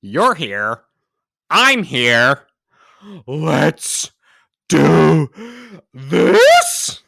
You're here. I'm here. Let's do this.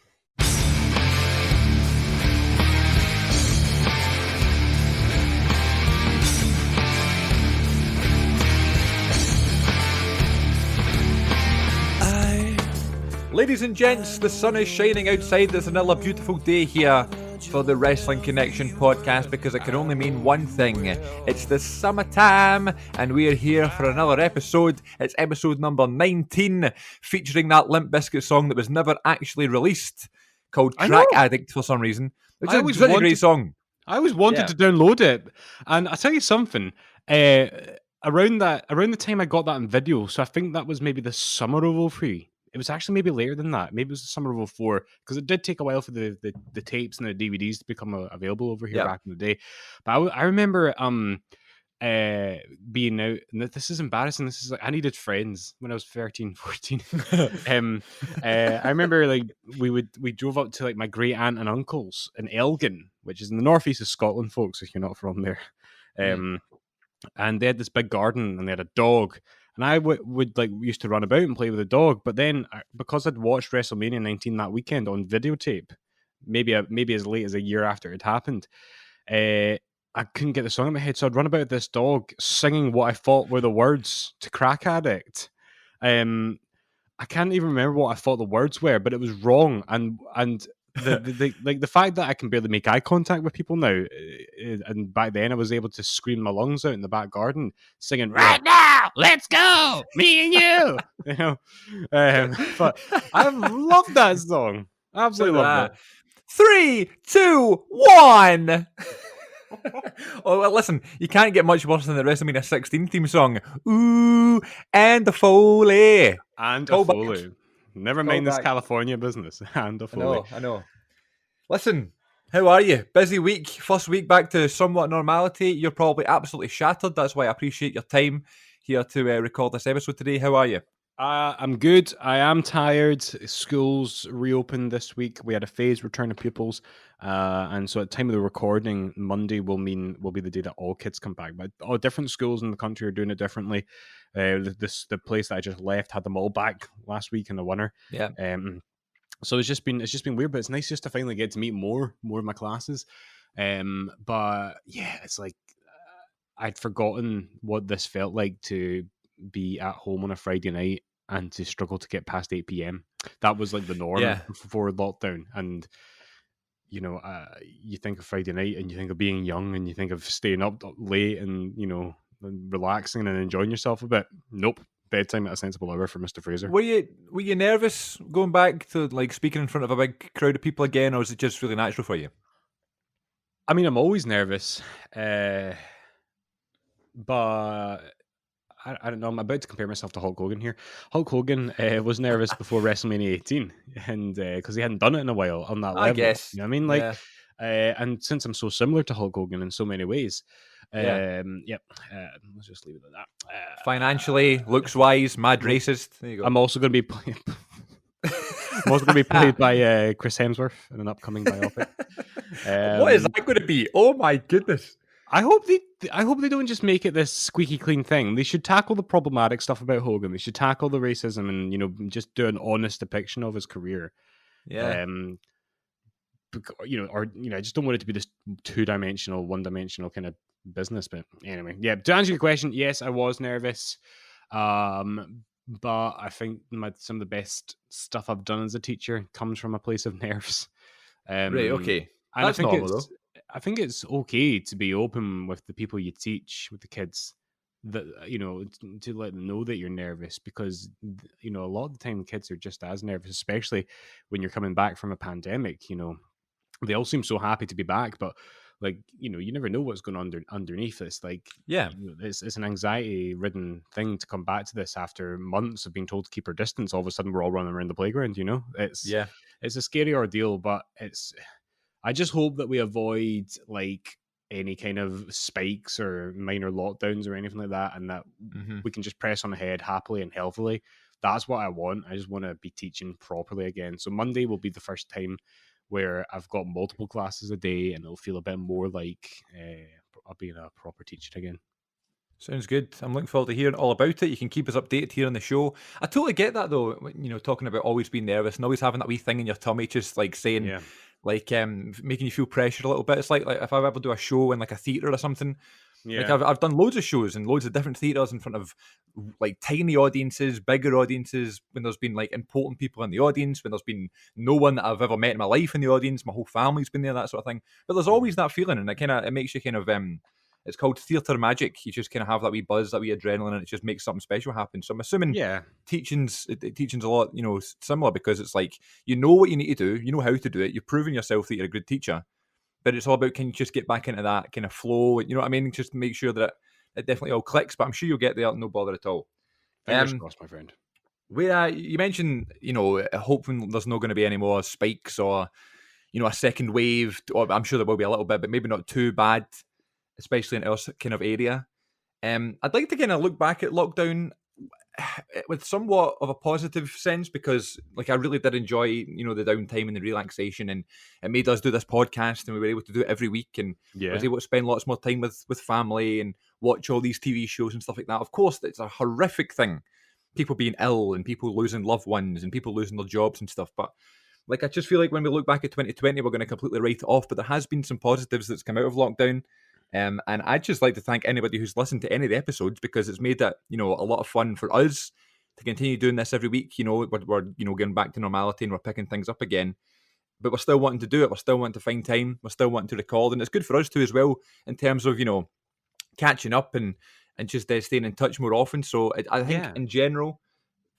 Ladies and gents, the sun is shining outside. There's another beautiful day here for the Wrestling Connection podcast because it can only mean one thing. It's the summertime and we are here for another episode. It's episode number 19, featuring that Limp Bizkit song that was never actually released, called Crack Addict for some reason. Which is a really great song. I always wanted to download it. And I'll tell you something, around the time I got that in video, so I think that was maybe the summer of 03. It was actually maybe later than that. Maybe it was the summer of 04, because it did take a while for the tapes and the DVDs to become available over here back in the day. But I remember being out, and this is embarrassing. This is like, I needed friends when I was 13, 14. I remember like we drove up to like my great aunt and uncle's in Elgin, which is in the northeast of Scotland, folks, if you're not from there. And they had this big garden and they had a dog. And I would like used to run about and play with the dog, but then because I'd watched WrestleMania 19 that weekend on videotape, maybe as late as a year after it happened, I couldn't get the song in my head, so I'd run about with this dog singing what I thought were the words to Crack Addict. I can't even remember what I thought the words were, but it was wrong, and the fact that I can barely make eye contact with people now, and back then I was able to scream my lungs out in the back garden singing "Right now, let's go, me and you." You know, but I love that song. Absolutely love it. 3, 2, 1. Oh, well, listen, you can't get much worse than the WrestleMania 16 theme song. Ooh, and the Foley. And a Foley. Never mind this California business. And a Foley. I know. Listen, how are you? Busy week. First week back to somewhat normality. You're probably absolutely shattered. That's why I appreciate your time here to record this episode today. How are you? I'm good. I am tired. Schools reopened this week. We had a phased return of pupils. And so at the time of the recording, Monday will be the day that all kids come back. But all different schools in the country are doing it differently. The place that I just left had them all back last week in the winter. Yeah. So it's just been weird, but it's nice just to finally get to meet more of my classes. But yeah, it's like I'd forgotten what this felt like to be at home on a Friday night and to struggle to get past 8 p.m. That was like the norm before lockdown. And you know, you think of Friday night and you think of being young and you think of staying up late and, you know, relaxing and enjoying yourself a bit. Nope. Bedtime at a sensible hour for Mr. Fraser. Were you nervous going back to like speaking in front of a big crowd of people again, or is it just really natural for you? I mean, I'm always nervous, but I don't know. I'm about to compare myself to Hulk Hogan here. Hulk Hogan was nervous before WrestleMania 18, and because he hadn't done it in a while on that level. I guess. You know what I mean? Like, and since I'm so similar to Hulk Hogan in so many ways, let's just leave it at that. Financially, looks-wise, mad racist. There you go. I'm also going to be played. I'm also going to be played by Chris Hemsworth in an upcoming biopic. What is that going to be? Oh my goodness! I hope they don't just make it this squeaky clean thing. They should tackle the problematic stuff about Hogan. They should tackle the racism and, you know, just do an honest depiction of his career. Yeah. You know, or, you know, I just don't want it to be this two-dimensional, one-dimensional kind of business. But anyway, yeah, to answer your question, yes, I was nervous. But I think some of the best stuff I've done as a teacher comes from a place of nerves. Right, okay. And that's normal, though. I think it's okay to be open with the people you teach, with the kids, that, you know, to let them know that you're nervous, because, you know, a lot of the time kids are just as nervous, especially when you're coming back from a pandemic. You know, they all seem so happy to be back, but like, you know, you never know what's going on underneath this. Like, yeah, you know, it's an anxiety-ridden thing to come back to this after months of being told to keep our distance. All of a sudden, we're all running around the playground. You know, it's a scary ordeal, but I just hope that we avoid like any kind of spikes or minor lockdowns or anything like that, and that we can just press on ahead happily and healthily. That's what I want. I just want to be teaching properly again. So Monday will be the first time where I've got multiple classes a day, and it'll feel a bit more like I'll be a proper teacher again. Sounds good. I'm looking forward to hearing all about it. You can keep us updated here on the show. I totally get that though. Talking about always being nervous and always having that wee thing in your tummy, just like saying, Yeah. like, making you feel pressure a little bit. It's like if I ever do a show in like a theatre or something. Like Yeah. I've done loads of shows in loads of different theatres in front of like tiny audiences, bigger audiences, when there's been like important people in the audience, when there's been no one that I've ever met in my life in the audience, my whole family's been there, that sort of thing. But there's Mhm. always that feeling, and it makes you kind of it's called theatre magic. You just kind of have that wee buzz, that wee adrenaline, and it just makes something special happen. So I'm assuming Yeah. teaching's a lot, similar, because it's like you know what you need to do, you know how to do it, you've proven yourself that you're a good teacher, but it's all about, can you just get back into that kind of flow? You know what I mean? Just make sure that it definitely all clicks. But I'm sure you'll get there, no bother at all. Fingers Um, crossed, my friend. where you mentioned, hoping there's not going to be any more spikes or a second wave. Or I'm sure there will be a little bit, but maybe not too bad, especially in our kind of area. I'd like to kind of look back at lockdown with somewhat of a positive sense, because like I really did enjoy the downtime and the relaxation, and it made us do this podcast, and we were able to do it every week, and I was Yeah. able to spend lots more time with family and watch all these TV shows and stuff like that. Of course, it's a horrific thing, people being ill and people losing loved ones and people losing their jobs and stuff, but like I just feel like when we look back at 2020, we're going to completely write it off, but there has been some positives that's come out of lockdown. And I'd just like to thank anybody who's listened to any of the episodes, because it's made it, a lot of fun for us to continue doing this every week. We're getting back to normality and we're picking things up again. But we're still wanting to do it. We're still wanting to find time. We're still wanting to record. And it's good for us too as well, in terms of, catching up and just staying in touch more often. So I think Yeah. in general,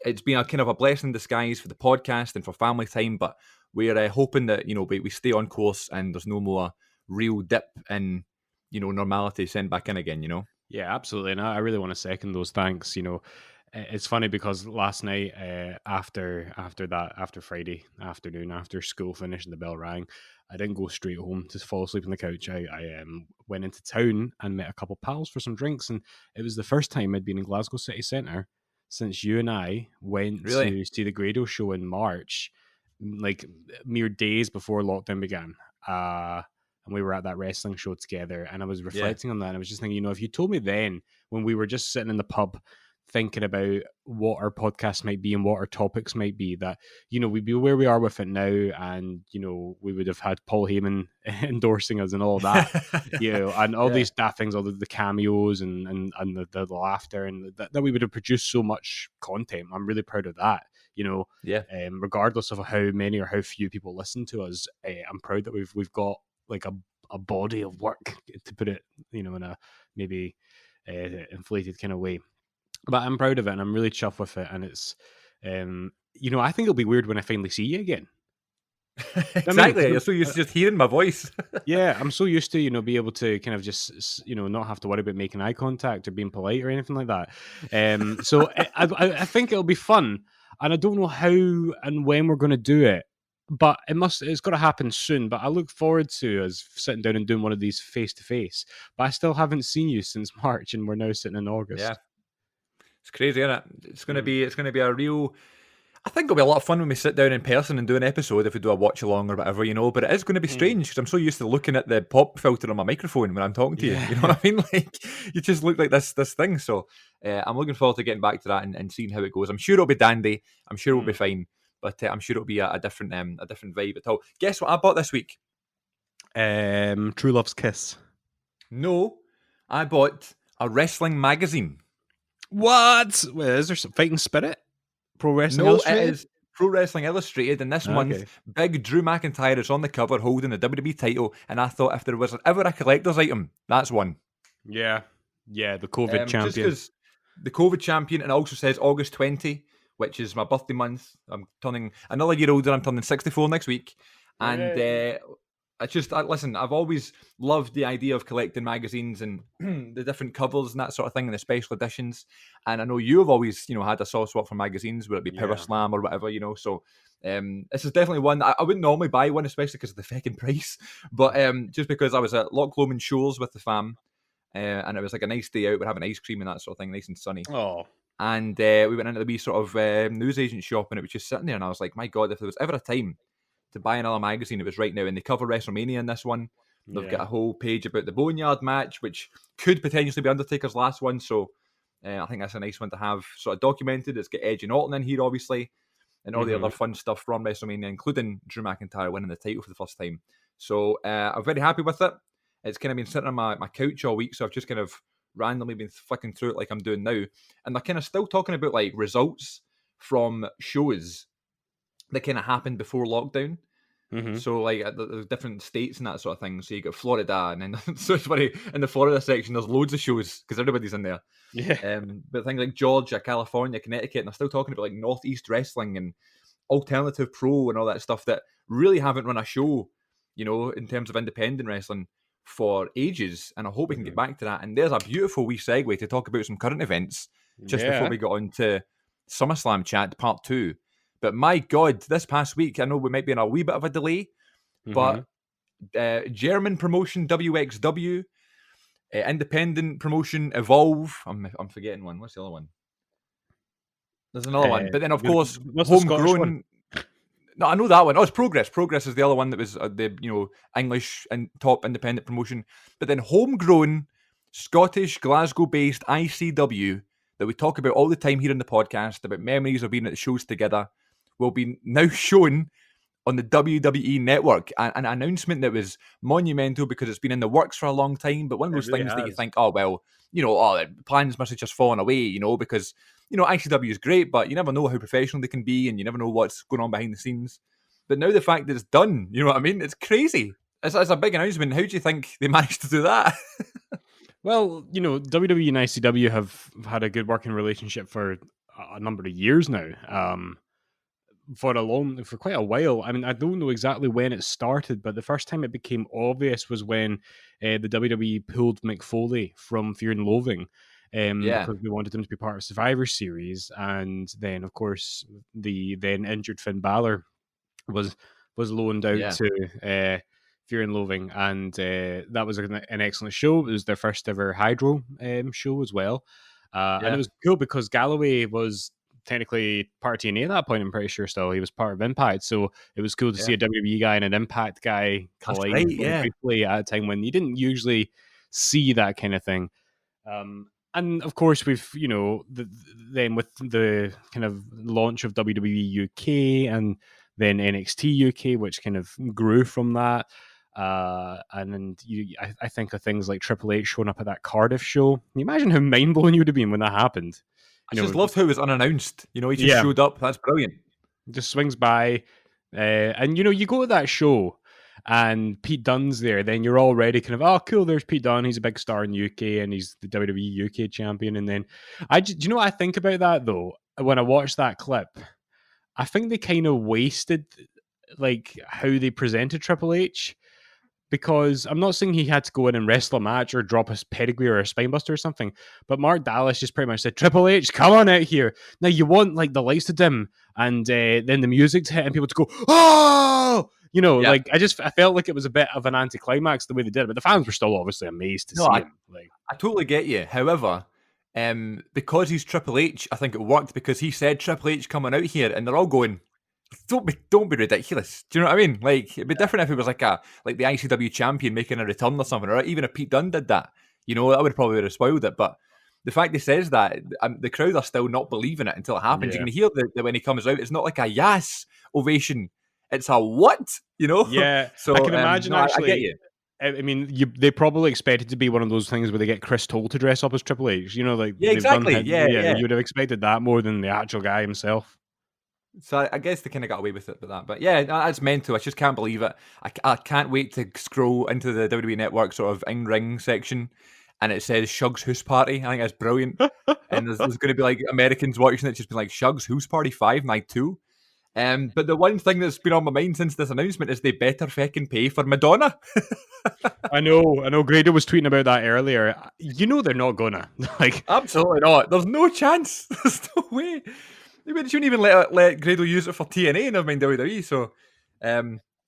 it's been a kind of a blessing in disguise for the podcast and for family time. But we're hoping that, we stay on course and there's no more real dip in, normality sent back in again. Yeah, absolutely. And I really want to second those thanks. It's funny because last night, after Friday afternoon, after school finished and the bell rang, I didn't go straight home to fall asleep on the couch. I went into town and met a couple pals for some drinks, and it was the first time I'd been in Glasgow city centre since you and I went Really? to see the Grado show in March, like mere days before lockdown began. And we were at that wrestling show together, and I was Yeah. reflecting on that, and I was just thinking, if you told me then, when we were just sitting in the pub thinking about what our podcast might be and what our topics might be, that we'd be where we are with it now, and we would have had Paul Heyman endorsing us and all that, and all Yeah. these daft things, all the cameos and the laughter, and that we would have produced so much content. I'm really proud of that. Yeah. Regardless of how many or how few people listen to us, I'm proud that we've got like a body of work, to put it, in a maybe inflated kind of way. But I'm proud of it, and I'm really chuffed with it. And it's, I think it'll be weird when I finally see you again. I mean, Exactly. You're so used to just hearing my voice. yeah, I'm so used to be able to kind of just not have to worry about making eye contact or being polite or anything like that. So I think it'll be fun, and I don't know how and when we're going to do it, but it's got to happen soon. But I look forward to us sitting down and doing one of these face to face. But I still haven't seen you since March, and we're now sitting in Yeah. August. It's crazy, isn't it? It's gonna Mm. be it's gonna be a real, I think it'll be a lot of fun when we sit down in person and do an episode, if we do a watch along or whatever, but it is going to be Mm. strange because I'm so used to looking at the pop filter on my microphone when I'm talking to you. You know what I mean? Like, you just look like this thing. So I'm looking forward to getting back to that and seeing how it goes. I'm sure it'll be dandy. I'm sure it'll be Mm. fine. But I'm sure it'll be a different vibe at all. Guess what I bought this week? True Love's Kiss. No, I bought a wrestling magazine. What? Wait, is there some Fighting Spirit? Pro Wrestling No, it Illustrated? is Pro Wrestling Illustrated, and this month, Okay. big Drew McIntyre is on the cover holding the WWE title, and I thought if there was ever a collector's item, that's one. Yeah. Yeah, the COVID Just champion. because the COVID champion, and it also says August 20, which is my birthday month. I'm turning another year older. I'm turning 64 next week. And listen, I've always loved the idea of collecting magazines and the different covers and that sort of thing and the special editions. And I know you have always, had a soft spot for magazines, whether it be Power Yeah. Slam or whatever, So this is definitely one that I wouldn't normally buy one, especially because of the fucking price. But just because I was at Loch Lomond Shores with the fam, and it was like a nice day out, we're having ice cream and that sort of thing, nice and sunny. Oh. And we went into the wee sort of newsagent shop, and it was just sitting there, and I was like, my God, if there was ever a time to buy another magazine, it was right now. And they cover WrestleMania in this one. They've got a whole page about the Boneyard match, which could potentially be Undertaker's last one. So I think that's a nice one to have sort of documented. It's got Edge and Orton in here, obviously, and all the other fun stuff from WrestleMania, including Drew McIntyre winning the title for the first time. So I'm very happy with it. It's kind of been sitting on my couch all week, so I've just kind of randomly been flicking through it like I'm doing now. And they're kind of still talking about like results from shows that kind of happened before lockdown. So like there's different states and that sort of thing. So you got Florida, and then so it's funny in the Florida section there's loads of shows because everybody's in there. But things like Georgia, California, Connecticut, and they're still talking about like Northeast Wrestling and Alternative Pro and all that stuff that really haven't run a show, you know, in terms of independent wrestling for ages. And I hope we can get back to that. And there's a beautiful wee segue to talk about some current events just before we got on to SummerSlam chat part 2. But my God, this past week, I know we might be in a wee bit of a delay, but German promotion WXW, independent promotion Evolve. I'm forgetting one. What's the other one? There's another one. But then, of course, homegrown. No, I know that one. Oh, it's Progress. Progress is the other one that was the English and top independent promotion. But then homegrown Scottish Glasgow-based ICW that we talk about all the time here in the podcast about memories of being at the shows together will be now shown on the WWE network. An announcement that was monumental because it's been in the works for a long time, but one of those things that you think, oh, well, plans must have just fallen away, because, ICW is great, but you never know how professional they can be and you never know what's going on behind the scenes. But now the fact that it's done, you know what I mean? It's crazy. It's a big announcement. How do you think they managed to do that? Well, WWE and ICW have had a good working relationship for a number of years now. For quite a while. I mean, I don't know exactly when it started, but the first time it became obvious was when the WWE pulled Mick Foley from Fear and Loathing because they wanted him to be part of Survivor Series. And then, of course, the then injured Finn Balor was loaned out to Fear and Loathing, and that was an excellent show. It was their first ever Hydro show as well. And it was cool because Galloway was technically part of TNA at that point, I'm pretty sure still. He was part of Impact, so it was cool to see a WWE guy and an Impact guy collide briefly at a time when you didn't usually see that kind of thing. And of course, we've, then with the kind of launch of WWE UK and then NXT UK, which kind of grew from that. And then I think of things like Triple H showing up at that Cardiff show. Can you imagine how mind-blowing you would have been when that happened? I just loved how it was unannounced. He just showed up. That's brilliant. Just swings by. And, you go to that show and Pete Dunne's there. Then you're already kind of, oh, cool, there's Pete Dunne. He's a big star in UK and he's the WWE UK champion. And then, do you know what I think about that, though? When I watched that clip, I think they kind of wasted, like, how they presented Triple H. Because I'm not saying he had to go in and wrestle a match or drop his pedigree or a spinebuster or something, but Mark Dallas just pretty much said, Triple H, come on out here. Now you want like the lights to dim and then the music to hit and people to go, oh! I felt like it was a bit of an anticlimax the way they did it, but the fans were still obviously amazed to see him. I totally get you. However, because he's Triple H, I think it worked because he said Triple H coming out here and they're all going, Don't be ridiculous. Do you know what I mean? Like, it'd be different if it was like the ICW champion making a return or something, or even if Pete Dunne did that. That would probably have spoiled it. But the fact he says that, the crowd are still not believing it until it happens. You can hear that when he comes out, it's not like a yes ovation. It's a what? Yeah. So I can imagine actually. I get you. I mean, they probably expected to be one of those things where they get Chris Toll to dress up as Triple H. Exactly. You would have expected that more than the actual guy himself. So I guess they kind of got away with it with that. But yeah, that's mental. I just can't believe it. I can't wait to scroll into the WWE Network sort of in-ring section and it says Shug's House Party. I think that's brilliant. And there's going to be like Americans watching it just be like, Shug's House Party 5 Night 2. But the one thing that's been on my mind since this announcement is they better feckin' pay for Madonna. I know. Grado was tweeting about that earlier. They're not gonna. Absolutely not. There's no chance. There's no way. They shouldn't even let Grado use it for TNA, never mind WWE. So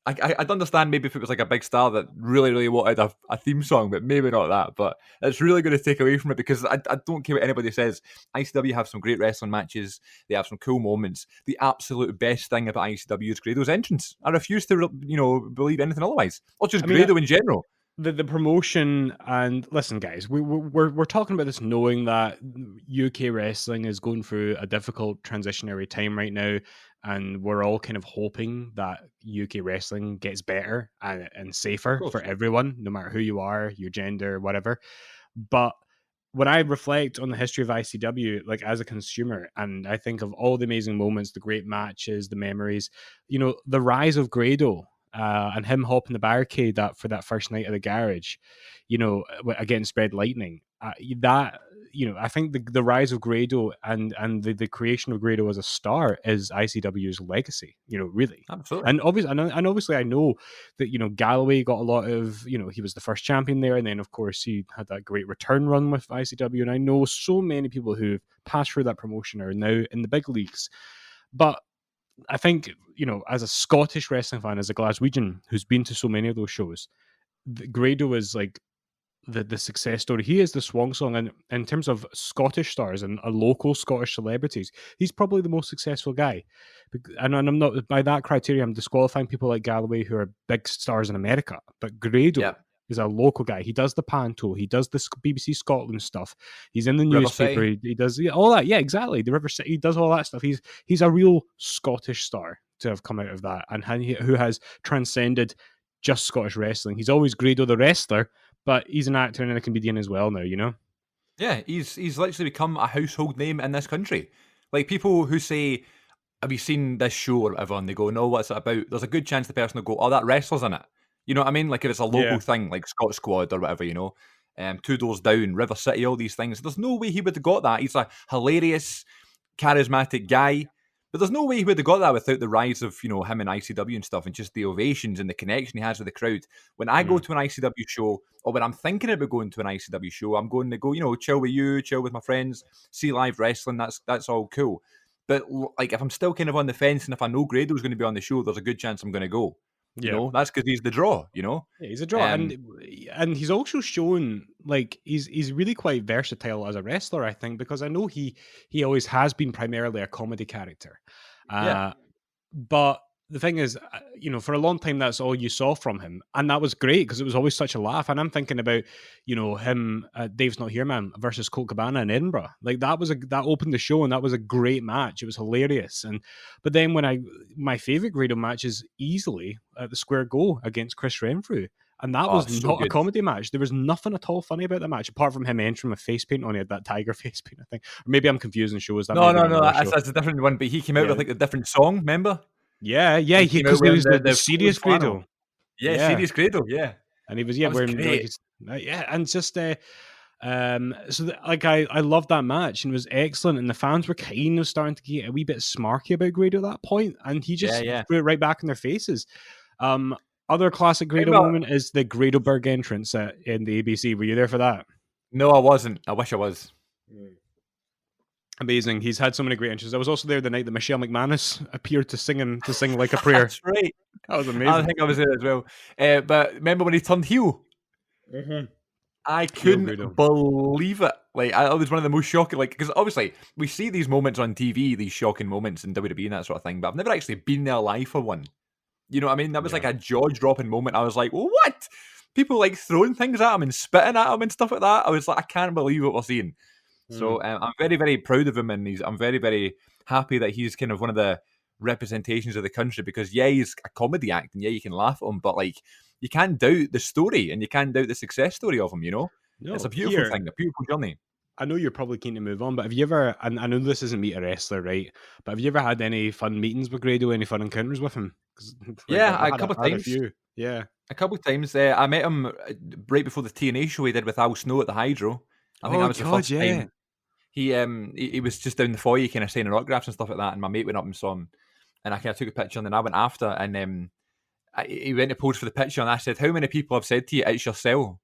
I'd understand maybe if it was like a big star that really, really wanted a theme song, but maybe not that. But it's really going to take away from it because I don't care what anybody says. ICW have some great wrestling matches. They have some cool moments. The absolute best thing about ICW is Grado's entrance. I refuse to believe anything otherwise. Or just Grado in general. the promotion, and listen, guys, we're talking about this knowing that UK wrestling is going through a difficult transitionary time right now, and we're all kind of hoping that UK wrestling gets better and Of safer for course. everyone, no matter who you are, your gender, whatever. But when I reflect on the history of ICW, like as a consumer, and I think of all the amazing moments, the great matches, the memories, the rise of Grado, and him hopping the barricade for that first night of the garage, against Red Lightning, that I think the rise of Grado and the creation of Grado as a star is ICW's legacy. Really. Absolutely. And obviously, I know that Galloway got a lot of he was the first champion there, and then of course he had that great return run with ICW. And I know so many people who've passed through that promotion are now in the big leagues. But I think as a Scottish wrestling fan, as a Glaswegian who's been to so many of those shows, Grado is like the success story. He is the swan song, and in terms of Scottish stars and local Scottish celebrities, he's probably the most successful guy. And I'm not, by that criteria, I'm disqualifying people like Galloway who are big stars in America. But Grado Yeah. is a local guy. He does the panto. He does the BBC Scotland stuff. He's in the River newspaper. City. He does all that. Yeah, exactly. The River City. He does all that stuff. He's a real Scottish star to have come out of that, and who has transcended just Scottish wrestling. He's always Grado the wrestler, but he's an actor and a comedian as well now. Yeah, he's literally become a household name in this country. Like, people who say, have you seen this show or whatever, and they go, no, what's it about? There's a good chance the person will go, oh, that wrestler's in it. You know what I mean? Like, if it's a local Yeah. thing, like Scott Squad or whatever, Two Doors Down, River City, all these things. There's no way he would have got that. He's a hilarious, charismatic guy. But there's no way he would have got that without the rise of, him and ICW and stuff, and just the ovations and the connection he has with the crowd. When I go to an ICW show, or when I'm thinking about going to an ICW show, I'm going to go, chill with you, chill with my friends, see live wrestling. That's all cool. But like, if I'm still kind of on the fence, and if I know Grado's going to be on the show, there's a good chance I'm going to go. Yeah. That's because he's the draw. Yeah, he's a draw, and he's also shown like he's really quite versatile as a wrestler. I think, because I know he always has been primarily a comedy character. Yeah. But the thing is, for a long time, that's all you saw from him. And that was great because it was always such a laugh. And I'm thinking about, him, Dave's Not Here Man versus Colt Cabana in Edinburgh. Like that opened the show, and that was a great match. It was hilarious. But then my favorite Grado match is easily at the Square Go against Chris Renfrew. And that was so not good. a comedy match. There was nothing at all funny about the match, apart from him entering with face paint on. He had that tiger face paint, I think. Or maybe I'm confusing shows. No, that's a different one. But he came out with like a different song, remember? Yeah, because he was the serious Grado. Yeah, serious Grado, yeah. And he was wearing great. and just I loved that match, and it was excellent, and the fans were kind of starting to get a wee bit smarky about Grado at that point, and he just threw it right back in their faces. Other classic Grado moment is the Gradoberg entrance in the ABC. Were you there for that? No, I wasn't. I wish I was. Amazing. He's had so many great entrances. I was also there the night that Michelle McManus appeared to sing like a prayer. That's right. That was amazing. I think I was there as well. But remember when he turned heel? Mm-hmm. I couldn't believe it. Like, it was one of the most shocking, because obviously we see these moments on TV, these shocking moments in WWE and that sort of thing, but I've never actually been there live for one. You know what I mean? That was like a jaw-dropping moment. I was like, what? People like throwing things at him and spitting at him and stuff like that. I was like, I can't believe what we're seeing. So I'm very, very proud of him, and I'm very, very happy that he's kind of one of the representations of the country, because he's a comedy act, and you can laugh at him, but like, you can't doubt the story, and you can't doubt the success story of him. No, it's a beautiful thing, a beautiful journey. I know you're probably keen to move on, but have you ever, and I know this isn't Meet a Wrestler, right? But have you ever had any fun meetings with Grado, any fun encounters with him? A couple of times. Yeah. A couple of times. I met him right before the TNA show he did with Al Snow at the Hydro. I think that was the first time. He was just down the foyer kind of signing autographs and stuff like that, and my mate went up and saw him, and I kind of took a picture, and then I went after, and he went to pose for the picture, and I said, how many people have said to you, it's your cell?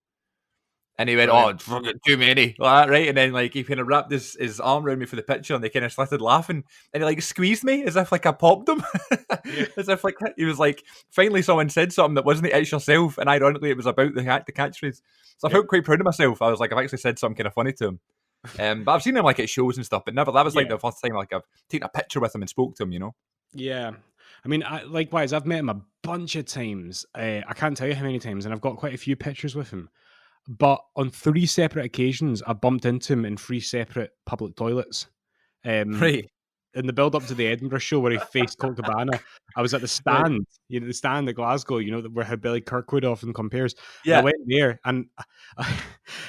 And he went, fucking too many, like that, right? And then like he kind of wrapped his arm around me for the picture, and they kind of started laughing, and he like squeezed me as if like I popped him, as if like he was like, finally someone said something that wasn't it's yourself, and ironically it was about the catchphrase. So I felt quite proud of myself. I was like, I've actually said something kind of funny to him. But I've seen him like at shows and stuff, but never. That was like the first time like I've taken a picture with him and spoke to him. Yeah. I mean, likewise, I've met him a bunch of times. I can't tell you how many times, and I've got quite a few pictures with him. But on 3 separate occasions, I bumped into him in 3 separate public toilets. Right. In the build up to the Edinburgh show where he faced Colt Cabana, I was at the Right. stand, the stand at Glasgow, where how Billy Kirkwood often compares. And I Yeah. went there and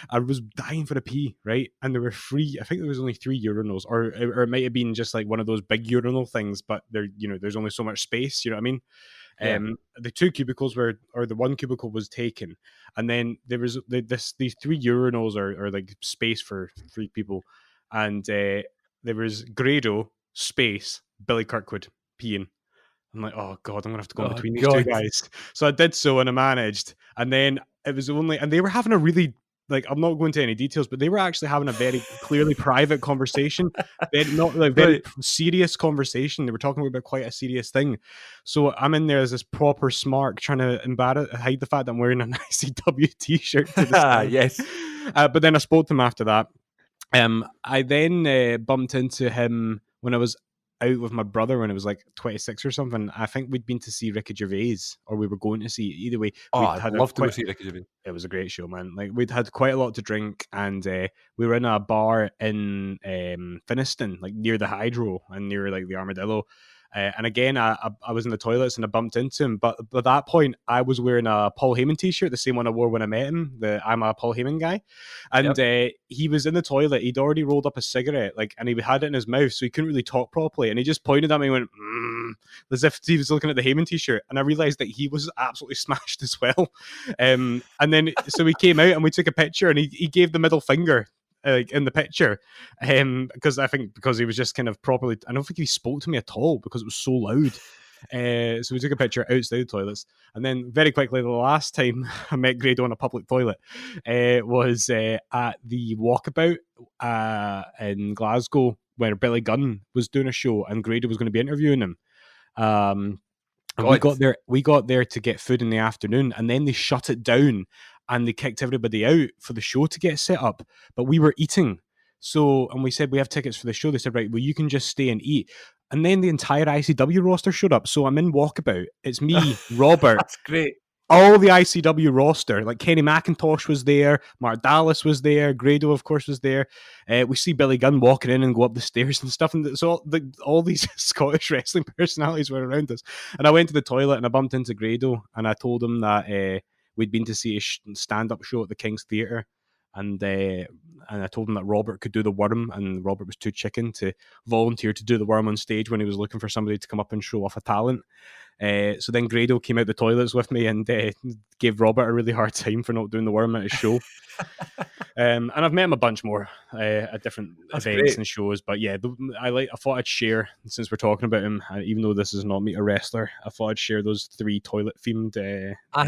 I was dying for a pee, right? And there were 3, I think there was only 3 urinals, or it might have been just like one of those big urinal things, but there's only so much space, you know what I mean? Yeah. The 2 cubicles or the 1 cubicle was taken, and then there was these 3 urinals or like space for 3 people, and there was Grado, space, Billy Kirkwood peeing. I'm like, oh god, I'm gonna have to go in Oh between these 2 God. guys. So I did so, and I managed. And then it was only, and they were having a really, like, I'm not going into any details, but they were actually having a very clearly private conversation. They had not like very Right. serious conversation. They were talking about quite a serious thing. So I'm in there as this proper smart, trying to hide the fact that I'm wearing an ICW t-shirt to the stand. Yes. But then I spoke to him after that. I then bumped into him when I was out with my brother when I was like 26 or something. I think we'd been to see Ricky Gervais, or we were going to see. Either way, Oh, we'd I'd had love to go see Ricky Gervais. it was a great show, man. Like, we'd had quite a lot to drink, and we were in a bar in Finiston, like near the Hydro and near like the Armadillo. And again, I was in the toilets and I bumped into him. But by that point, I was wearing a Paul Heyman t-shirt, the same one I wore when I met him. I'm a Paul Heyman guy. And he was in the toilet. He'd already rolled up a cigarette, and he had it in his mouth, so he couldn't really talk properly. And he just pointed at me and went, as if he was looking at the Heyman t-shirt. And I realized that he was absolutely smashed as well. And then, so we came out and we took a picture, and he gave the middle finger in the picture, because he was just kind of properly, I don't think he spoke to me at all because it was so loud. So we took a picture outside the toilets, and then very quickly, the last time I met Grado in a public toilet was at the Walkabout in Glasgow, where Billy Gunn was doing a show and Grado was going to be interviewing him. And we got there to get food in the afternoon, and then they shut it down and they kicked everybody out for the show to get set up. But we were eating. So, and we said, we have tickets for the show. They said, right, well, you can just stay and eat. And then the entire ICW roster showed up. So I'm in Walkabout. It's me, Robert. That's great. All the ICW roster, like Kenny McIntosh was there, Mark Dallas was there, Grado, of course, was there. We see Billy Gunn walking in and go up the stairs and stuff. And so all these Scottish wrestling personalities were around us. And I went to the toilet and I bumped into Grado, and I told him that we'd been to see a stand-up show at the King's Theatre. And I told him that Robert could do the worm, and Robert was too chicken to volunteer to do the worm on stage when he was looking for somebody to come up and show off a talent. So then Grado came out the toilets with me and gave Robert a really hard time for not doing the worm at his show. And I've met him a bunch more at different events and shows. But yeah, I thought I'd share, since we're talking about him, even though this is not Meet a Wrestler, I thought I'd share those 3 toilet themed. I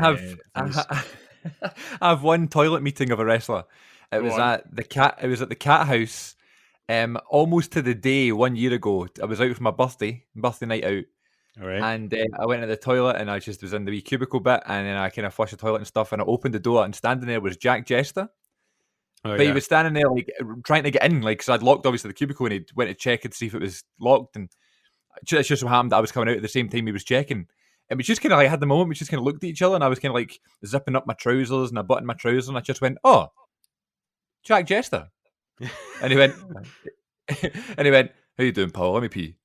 have one toilet meeting of a wrestler. It was at the Cat House, almost to the day 1 year ago. I was out for my birthday night out. All right. And I went to the toilet, and I just was in the wee cubicle bit, and then I kind of flushed the toilet and stuff, and I opened the door, and standing there was Jack Jester. He was standing there like trying to get in, like, because I'd locked obviously the cubicle, and he went to check and see if it was locked, and it just so happened that I was coming out at the same time he was checking. And we just kind of like had the moment, we just kind of looked at each other, and I was kind of like zipping up my trousers, and I buttoned my trousers, and I just went, "Oh, Jack Jester," and he went, "How you doing, pal? Let me pee."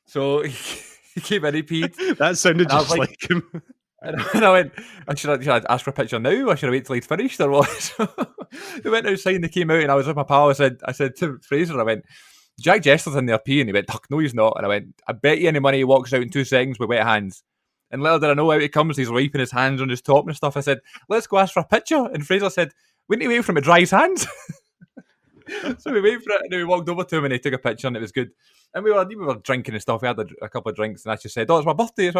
So he came in, he peed. That sounded just like him. And I went, should I ask for a picture now, or should I wait till he'd finished, or what? So he went outside and they came out, and I was with my pal. I said to Fraser, I went, "Jack Jester's in there peeing." He went, "No, he's not." And I went, "I bet you any money he walks out in 2 seconds with wet hands." And little did I know, out he comes, he's wiping his hands on his top and stuff. I said, "Let's go ask for a picture." And Fraser said, "Wouldn't he wait for him to dry his hands?" So we waited for it, and then we walked over to him, and he took a picture, and it was good. And we were drinking and stuff. We had a couple of drinks, and I just said, "Oh, it's my birthday. He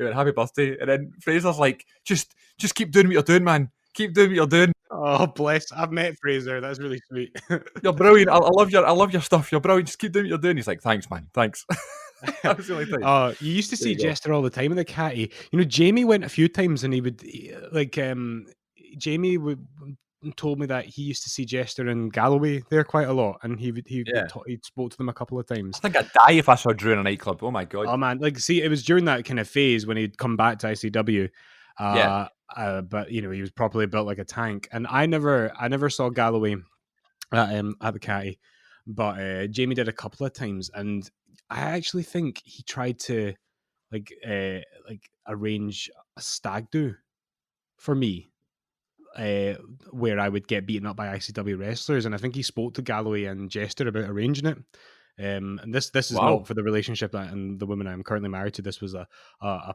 went, "Happy birthday." And then Fraser's like, just keep doing what you're doing, man. Keep doing what you're doing. Oh, bless. I've met Fraser. That's really sweet. You're brilliant. I love your stuff. You're brilliant. Just keep doing what you're doing. He's like, "Thanks, man. Thanks." That was the only thing. Oh, you used to see Jester all the time in the Catty. Jamie went a few times, and he would, Jamie would, told me that he used to see Jester and Galloway there quite a lot, and Yeah. he spoke to them a couple of I times. think I'd die if I saw Drew in a nightclub. Oh my god. Oh man, like see, it was during that kind of phase when he'd come back to ICW. Yeah. But you know, he was properly built like a tank, and I never saw Galloway at the Catty, but Jamie did a couple of times, and I actually think he tried to like arrange a stag do for me, uh, where I would get beaten up by ICW wrestlers, and I think he spoke to Galloway and Jester about arranging it. And this is not Wow. for the relationship that and the woman I'm currently married to. This was a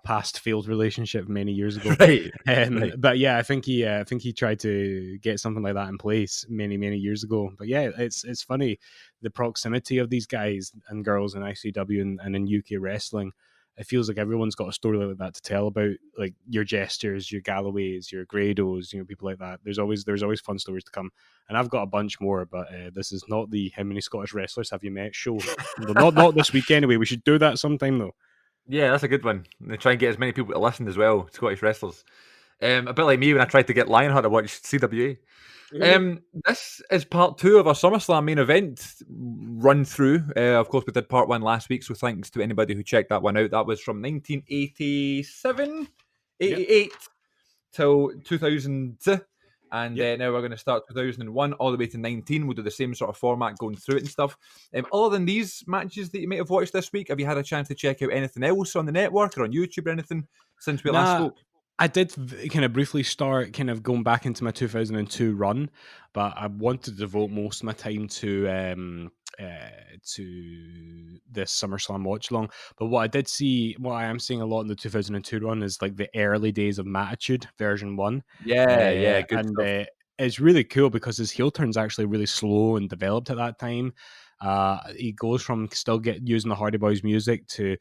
past failed relationship many years ago. Right. Right. But yeah, I think he tried to get something like that in place many years ago. But yeah, it's funny the proximity of these guys and girls in ICW and in UK wrestling. It feels like everyone's got a story like that to tell about, like your Jesters, your Galloways, your Grados, you know, people like that. There's always fun stories to come, and I've got a bunch more. But this is not the how many Scottish wrestlers have you met show. Well, not this week anyway. We should do that sometime though. Yeah, that's a good one. They try and get as many people to listen as well, Scottish wrestlers. A bit like me when I tried to get Lionheart to watch CWA. This is part 2 of our SummerSlam main event run through. Of course, we did part 1 last week, so thanks to anybody who checked that one out. That was from 1987, 88 till 2000. And now we're going to start 2001 all the way to 19. We'll do the same sort of format going through it and stuff. Other than these matches that you might have watched this week, have you had a chance to check out anything else on the network or on YouTube or anything since we last spoke? I did kind of briefly start kind of going back into my 2002 run, but I wanted to devote most of my time to this SummerSlam watch along. But what I am seeing a lot in the 2002 run is like the early days of Mattitude version 1. Yeah, good and stuff. It's really cool because his heel turn's actually really slow and developed at that time. He goes from still using the Hardy Boys music to,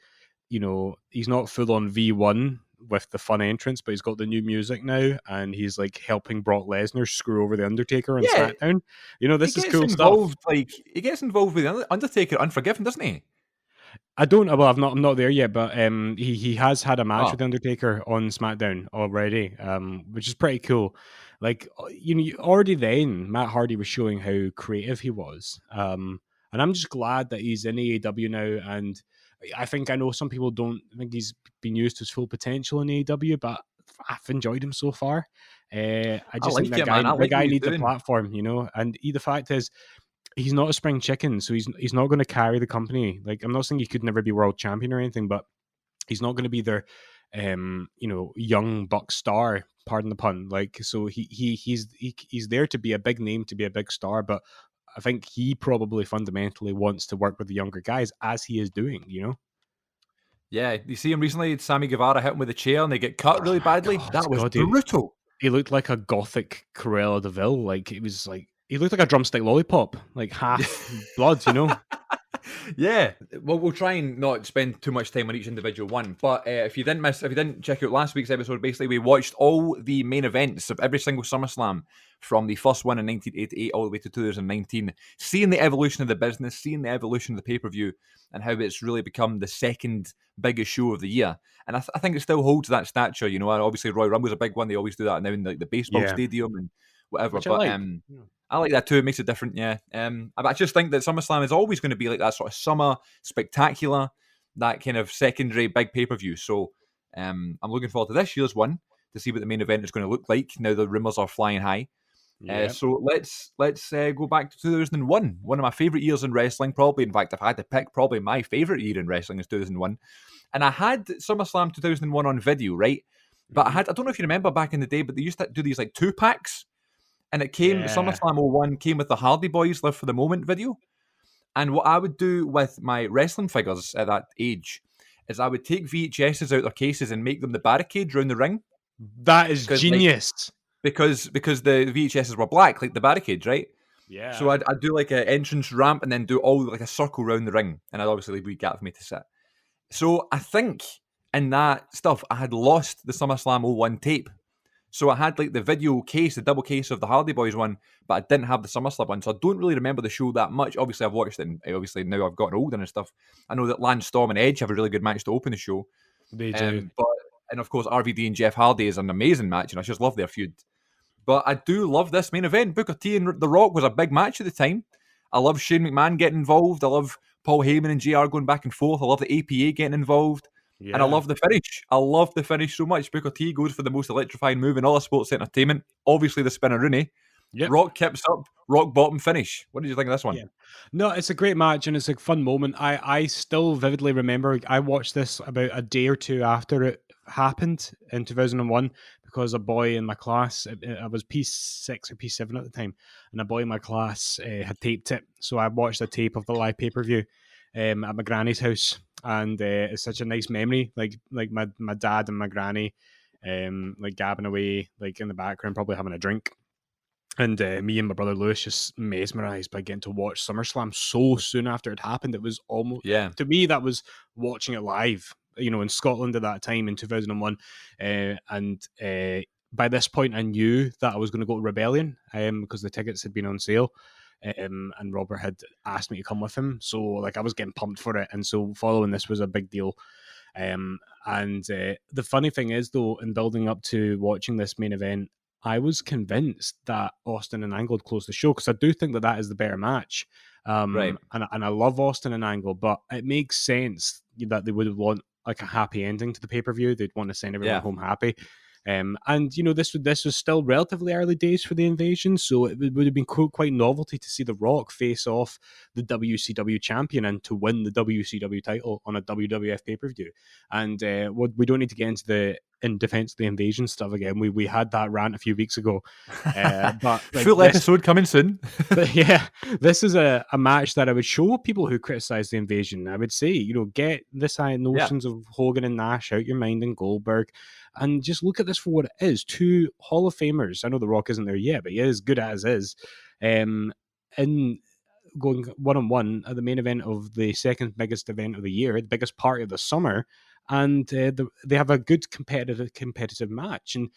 you know, he's not full on V1 with the fun entrance, but he's got the new music now, and he's like helping Brock Lesnar screw over the Undertaker on SmackDown. You know, this is cool stuff. He gets involved with the Undertaker Unforgiven, doesn't he? I don't. Well, I'm not there yet, but he has had a match Oh. with the Undertaker on SmackDown already, which is pretty cool. Like, you know, already then Matt Hardy was showing how creative he was, and I'm just glad that he's in AEW now. And I know some people don't think he's been used to his full potential in AEW, but I've enjoyed him so far. I just think that guy needs a platform, you know. And the fact is, he's not a spring chicken, so he's not going to carry the company. Like, I'm not saying he could never be world champion or anything, but he's not going to be their, you know, young buck star. Pardon the pun. Like, so he's there to be a big name, to be a big star, but I think he probably fundamentally wants to work with the younger guys, as he is doing, you know? Yeah, you see him recently, Sammy Guevara hit him with a chair and they get cut really badly. That was brutal. He looked like a gothic Cruella de Vil. Like, it was like, he looked like a drumstick lollipop, like half blood, you know? Yeah, well, we'll try and not spend too much time on each individual one. But if you didn't check out last week's episode, basically we watched all the main events of every single SummerSlam from the first one in 1988 all the way to 2019, seeing the evolution of the business, seeing the evolution of the pay-per-view, and how it's really become the second biggest show of the year. And I think it still holds that stature. You know, obviously Royal Rumble's a big one. They always do that now in the baseball stadium and whatever. Which but I like. I like that too. It makes it different, yeah. But I just think that SummerSlam is always going to be like that sort of summer spectacular, that kind of secondary big pay-per-view. So I'm looking forward to this year's one to see what the main event is going to look like. Now the rumours are flying high. Yeah. So let's go back to 2001. One of my favourite years in wrestling, probably. In fact, if I had to pick, probably my favourite year in wrestling is 2001. And I had SummerSlam 2001 on video, right? But I don't know if you remember back in the day, but they used to do these like 2-packs. And it came, SummerSlam 01 came with the Hardy Boys Live for the Moment video. And what I would do with my wrestling figures at that age is I would take VHSs out their cases and make them the barricade around the ring. That is genius. Because the VHSs were black, like the barricades, right? Yeah. So I'd do like an entrance ramp and then do all like a circle around the ring. And I'd obviously leave a wee gap for me to sit. So I think in that stuff, I had lost the SummerSlam 01 tape. So I had like the video case, the double case of the Hardy Boys one, but I didn't have the SummerSlam one. So I don't really remember the show that much. Obviously, I've watched it, and obviously now I've gotten older and stuff. I know that Lance Storm and Edge have a really good match to open the show. They do. And of course, RVD and Jeff Hardy is an amazing match, and I just love their feud. But I do love this main event. Booker T and The Rock was a big match at the time. I love Shane McMahon getting involved. I love Paul Heyman and JR going back and forth. I love the APA getting involved. And I Yeah. love the finish. I love the finish so much. Booker T goes for the most electrifying move in all of sports entertainment. Obviously, the spinner Rooney. Yep. Rock kips up, rock bottom finish. What did you think of this one? Yeah. No, it's a great match and it's a fun moment. I still vividly remember I watched this about a day or two after it happened in 2001 because a boy in my class, I was P6 or P7 at the time, and a boy in my class had taped it. So I watched a tape of the live pay-per-view at my granny's house, and it's such a nice memory. Like my dad and my granny, like gabbing away, like in the background, probably having a drink. And me and my brother Lewis just mesmerized by getting to watch SummerSlam so soon after it happened. It was almost, Yeah. to me, that was watching it live, in Scotland at that time in 2001. By this point, I knew that I was going to go to Rebellion because the tickets had been on sale. And Robert had asked me to come with him. So, like, I was getting pumped for it. And so following this was a big deal. The funny thing is, though, in building up to watching this main event, I was convinced that Austin and Angle would close the show because I do think that that is the better match. Right. And I love Austin and Angle, but it makes sense that they would want like a happy ending to the pay-per-view. They'd want to send everyone home happy. This was still relatively early days for the Invasion, so it would have been quite novelty to see The Rock face off the WCW champion and to win the WCW title on a WWF pay-per-view. And we don't need to get into the in defense of the Invasion stuff again. We had that rant a few weeks ago, but like, full episode coming soon. But yeah, this is a match that I would show people who criticize the Invasion. I would say, get this notions of Hogan and Nash out your mind and Goldberg, and just look at this for what it is. Two Hall of Famers. I know The Rock isn't there yet, but he is good as is. In going one-on-one at the main event of the second biggest event of the year, the biggest party of the summer, and they have a good competitive match. And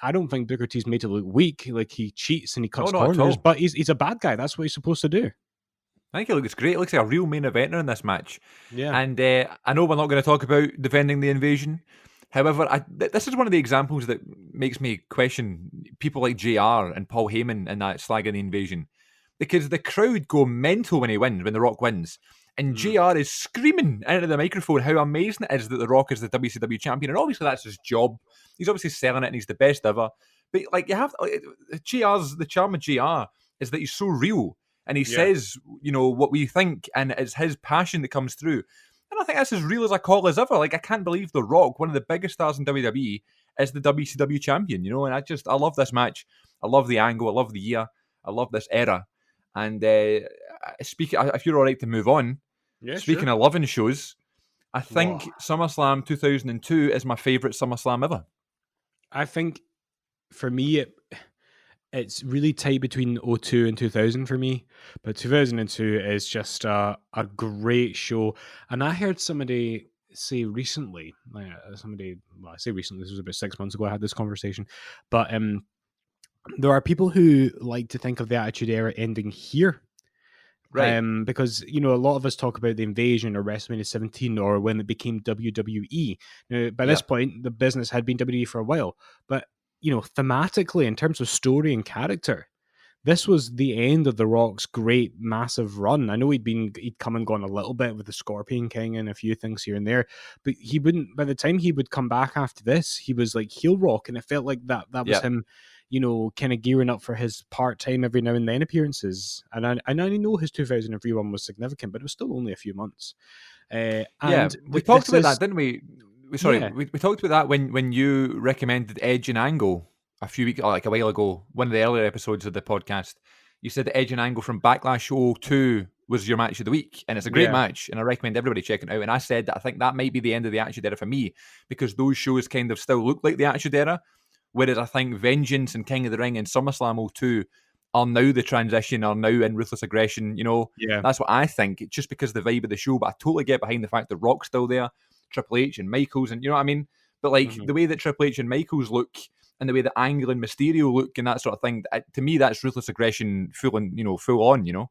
I don't think Booker T's made to look weak. Like, he cheats and he cuts corners, but he's a bad guy. That's what he's supposed to do. I think it looks great. It looks like a real main eventer in this match. Yeah. And I know we're not going to talk about defending the Invasion. However, this is one of the examples that makes me question people like JR and Paul Heyman and that slagging the Invasion. Because the crowd go mental when The Rock wins. And JR is screaming into the microphone how amazing it is that The Rock is the WCW champion. And obviously that's his job. He's obviously selling it and he's the best ever. But like, you have the charm of JR is that he's so real. And he says, what we think, and it's his passion that comes through. And I think that's as real as a call as ever. Like, I can't believe The Rock, one of the biggest stars in WWE, is the WCW champion, and I love this match. I love the angle. I love the year. I love this era. And if you're all right to move on, speaking of loving shows, I think SummerSlam 2002 is my favourite SummerSlam ever. I think, for me, it's really tight between 02 and 2000 for me, but 2002 is just a great show. And I heard somebody say recently, I say recently, this was about 6 months ago I had this conversation, but there are people who like to think of the Attitude Era ending here. Right. Because, a lot of us talk about the Invasion or WrestleMania 17 or when it became WWE. Now, by this point, the business had been WWE for a while, but thematically, in terms of story and character, this was the end of The Rock's great, massive run. I know he'd come and gone a little bit with the Scorpion King and a few things here and there, but he wouldn't. By the time he would come back after this, he was like heel Rock, and it felt like that was him, kind of gearing up for his part-time every now and then appearances. And I know his 2003 run was significant, but it was still only a few months. We talked about that, didn't we? We talked about that when you recommended Edge and Angle a few weeks, like a while ago, one of the earlier episodes of the podcast. You said that Edge and Angle from Backlash 02 was your match of the week, and it's a great match, and I recommend everybody checking it out. And I said that I think that might be the end of the Attitude Era for me, because those shows kind of still look like the Attitude Era, whereas I think Vengeance and King of the Ring and SummerSlam 02 are now the transition, are now in Ruthless Aggression. That's what I think, just because of the vibe of the show. But I totally get behind the fact that Rock's still there, Triple H and Michaels, and you know what I mean? But the way that Triple H and Michaels look, and the way that Angle and Mysterio look, and that sort of thing, to me, that's Ruthless Aggression full on.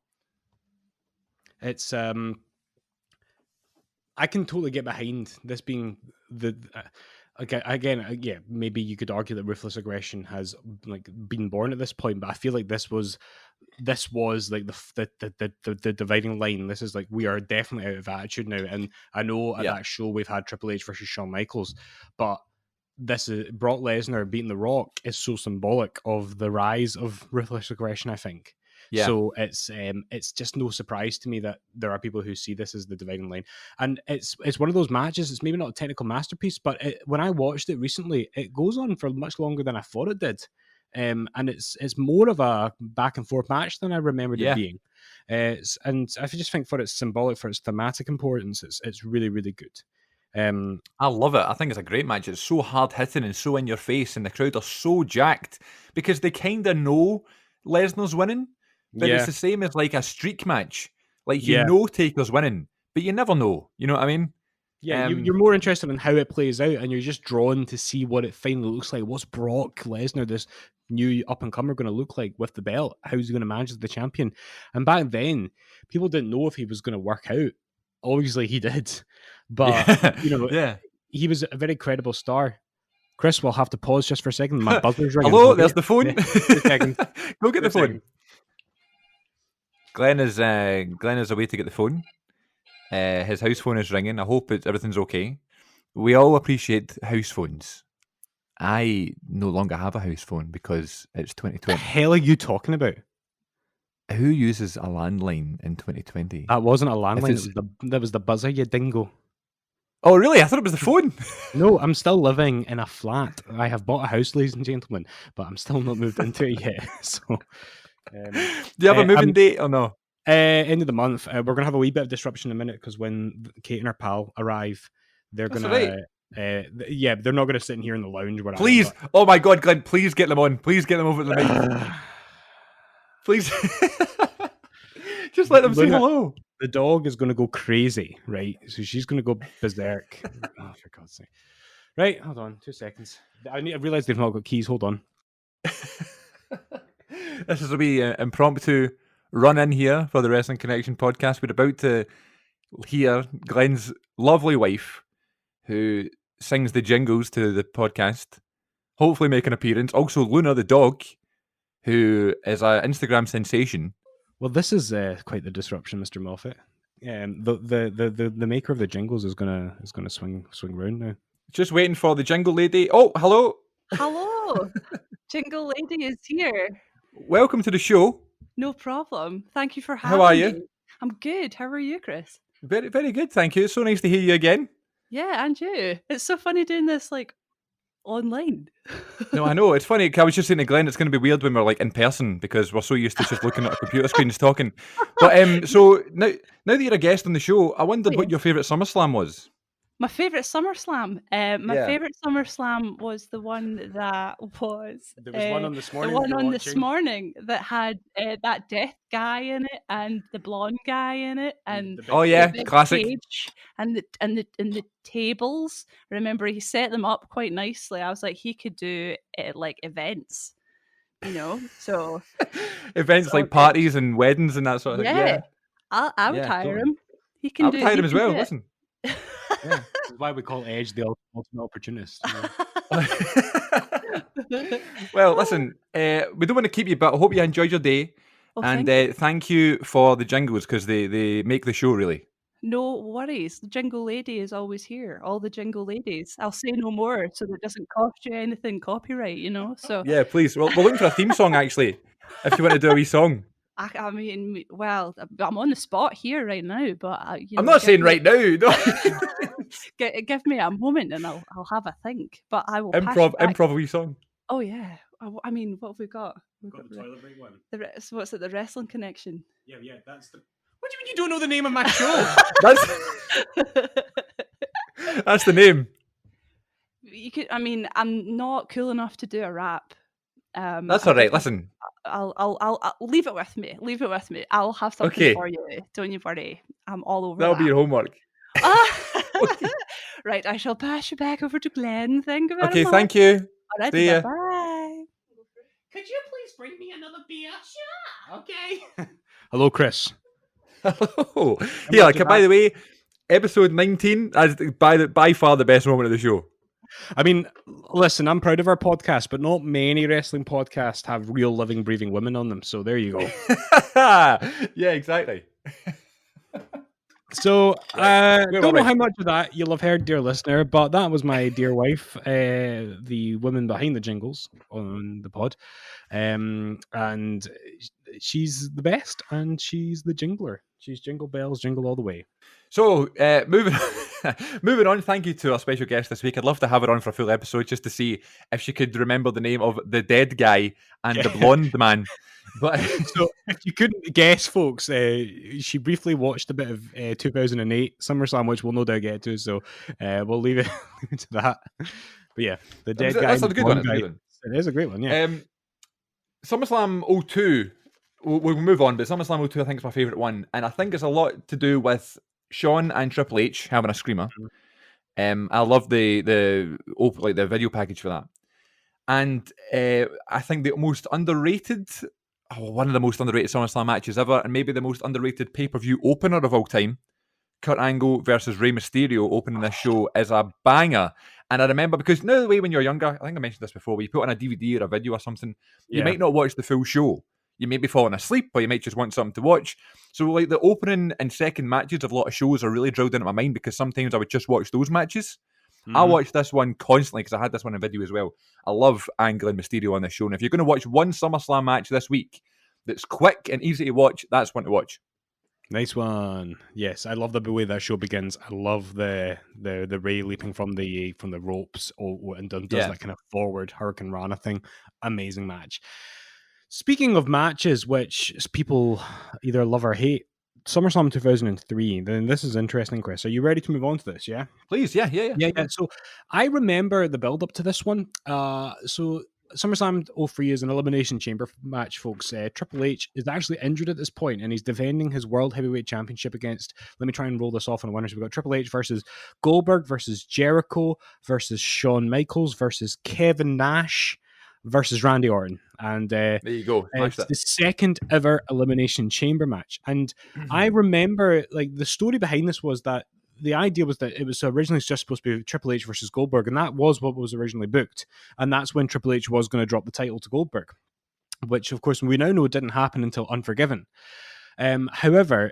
It's I can totally get behind this being Okay, again, yeah, maybe you could argue that ruthless aggression has like been born at this point, but I feel like this was like the dividing line. This is like, we are definitely out of attitude now, and I know at Yeah. that show we've had Triple H versus Shawn Michaels, but this is Brock Lesnar beating The Rock is so symbolic of the rise of ruthless aggression, I think. Yeah. So it's just no surprise to me that there are people who see this as the dividing line, and it's one of those matches. It's maybe not a technical masterpiece, but when I watched it recently, it goes on for much longer than I thought it did, and it's more of a back and forth match than I remembered it being. And I just think for its symbolic, for its thematic importance, it's really really good. I love it. I think it's a great match. It's so hard hitting and so in your face, and the crowd are so jacked because they kind of know Lesnar's winning, but it's Yeah, the same as like a streak match. Like yeah. Taker's winning, but you never know. You know what I mean? Yeah, you're more interested in how it plays out, and you're just drawn to see what it finally looks like. What's Brock Lesnar, this new up and comer, going to look like with the belt? How's he going to manage as the champion? And back then, people didn't know if he was going to work out. Obviously, he did, but Yeah, yeah. he was a very credible star. Chris, we'll have to pause just for a second. My buzzer's ringing. Hello, Okay? there's the phone. Yeah, 2 seconds. Go get 2 the phone. seconds. Glenn is away to get the phone. His house phone is ringing. I hope everything's okay. We all appreciate house phones. I no longer have a house phone because it's What the 2020. hell are you talking about? Who uses a landline in 2020? That wasn't a landline. it's- That was the buzzer, you dingo. Oh, really? I thought it was the phone. No, I'm still living in a flat. I have bought a house, ladies and gentlemen, but I'm still not moved into it yet. So, Do you have a moving date or no? end of the month, we're gonna have a wee bit of disruption in a minute because when Kate and her pal arrive, they're That's gonna. Yeah, they're not gonna sit in here in the lounge. Where Please. I am, Oh my God, Glenn, please get them on. Please get them over to the mic. but... Please. Just let them say Luna- hello. The dog is gonna go crazy, right? So she's gonna go berserk. Oh, for God's sake! Right, hold on, 2 seconds. I realize they've not got keys. Hold on. This is a wee impromptu run in here for the Wrestling Connection podcast. We're about to hear Glenn's lovely wife, who sings the jingles to the podcast, hopefully make an appearance. Also, Luna the dog, who is an Instagram sensation. Well, this is quite the disruption, Mr. Moffat. The maker of the jingles is gonna swing round now. Just waiting for the jingle lady. Oh, hello. Hello, Jingle Lady is here. Welcome to the show. No problem. Thank you for having How are you? me. I'm good. How are you, Chris? Very, very good. Thank you. It's so nice to hear you again. Yeah, and you. It's so funny doing this like online. No, I know. It's funny. I was just saying to Glenn, it's going to be weird when we're like in person because we're so used to just looking at our computer screens talking. But so now that you're a guest on the show, I wondered what your favourite SummerSlam was. My favourite SummerSlam. My Yeah. favourite SummerSlam was the one that was There was one on this the morning. one we were on this watching. morning that had that death guy in it and the blonde guy in it and The Oh big- yeah, the big classic. cage and the tables. Remember, he set them up quite nicely. I was like, he could do like events, So Events So like good. parties and weddings and that sort of thing. yeah, I would Yeah, hire totally. him. He can I do. would hire he him as can well. do it. Listen. Yeah, this is why we call Edge the ultimate opportunist. Well, listen. We don't want to keep you, but I hope you enjoyed your day. Well, And thank you. thank you for the jingles because they make the show really. No worries. The Jingle Lady is always here. All the Jingle Ladies. I'll say no more so that it doesn't cost you anything copyright, So Yeah, please. Well, we're looking for a theme song actually. If you want to do a wee song. I mean, well, I'm on the spot here right now, but I'm not saying right now. No. Give me a moment and I'll have a think. But I will pass you improv back. a wee song. Oh yeah. I mean, what have we got? We've Got the the, toilet break one. so what's it? The Wrestling Connection. Yeah, that's the. What do you mean you don't know the name of my show? That's the name. You could. I mean, I'm not cool enough to do a rap. That's I all right. could- Listen. I'll leave it with me. Leave it with me. I'll have something Okay. for you. Don't you worry. I'm all over That'll that. be your homework. Ah! Okay. Right, I shall pass you back over to Glenn. Thank you very Okay, much. thank you. Alrighty, See ya. bye. Could you please bring me another beer? Sure. Okay. Hello, Chris. Hello. I'm Yeah, not by the way, episode 19 is by far the best moment of the show. I mean, listen, I'm proud of our podcast, but not many wrestling podcasts have real living, breathing women on them. So there you go. Yeah, exactly. So Move don't on, know right. how much of that you'll have heard, dear listener, but that was my dear wife, the woman behind the jingles on the pod. And she's the best, and she's the jingler. She's jingle bells, jingle all the way. So, moving moving on, thank you to our special guest this week. I'd love to have her on for a full episode just to see if she could remember the name of the dead guy and the blonde man. But So, if you couldn't guess, folks, she briefly watched a bit of 2008 SummerSlam, which we'll no doubt get to. So, we'll leave it to that. But yeah, the dead guy that's and a the good one. blonde It's a guy. good one. It is a great one, yeah. SummerSlam 02, we'll move on, but SummerSlam 02 I think is my favourite one. And I think it's a lot to do with Shawn and Triple H having a screamer. I love the video package for that. And I think the most underrated, one of the most underrated SummerSlam matches ever, and maybe the most underrated pay-per-view opener of all time, Kurt Angle versus Rey Mysterio opening this show is a banger. And I remember, because now the way when you're younger, I think I mentioned this before, when you put on a DVD or a video or something, you Yeah. might not watch the full show. You may be falling asleep, or you might just want something to watch. So like the opening and second matches of a lot of shows are really drilled into my mind, because sometimes I would just watch those matches. I watched this one constantly because I had this one in video as well. I love Angle and Mysterio on this show. And if you're going to watch one SummerSlam match this week that's quick and easy to watch, that's one to watch. Nice one. Yes, I love the way that show begins. I love the Ray leaping from the ropes and does that kind of forward Hurricane Rana thing. Amazing match. Speaking of matches, which people either love or hate, SummerSlam 2003. Then this is interesting, Chris. Are you ready to move on to this? Yeah. Please, yeah. So I remember the build up to this one. So SummerSlam 03 is an Elimination Chamber match, folks. Triple H is actually injured at this point, and he's defending his World Heavyweight Championship against, let me try and roll this off on the winners. We've got Triple H versus Goldberg versus Jericho versus Shawn Michaels versus Kevin Nash versus Randy Orton. And there you go. it's the second ever Elimination Chamber match. And I remember, like, the story behind this was that the idea was that it was originally just supposed to be Triple H versus Goldberg, and that was what was originally booked. And that's when Triple H was going to drop the title to Goldberg, which, of course, we now know didn't happen until Unforgiven. However,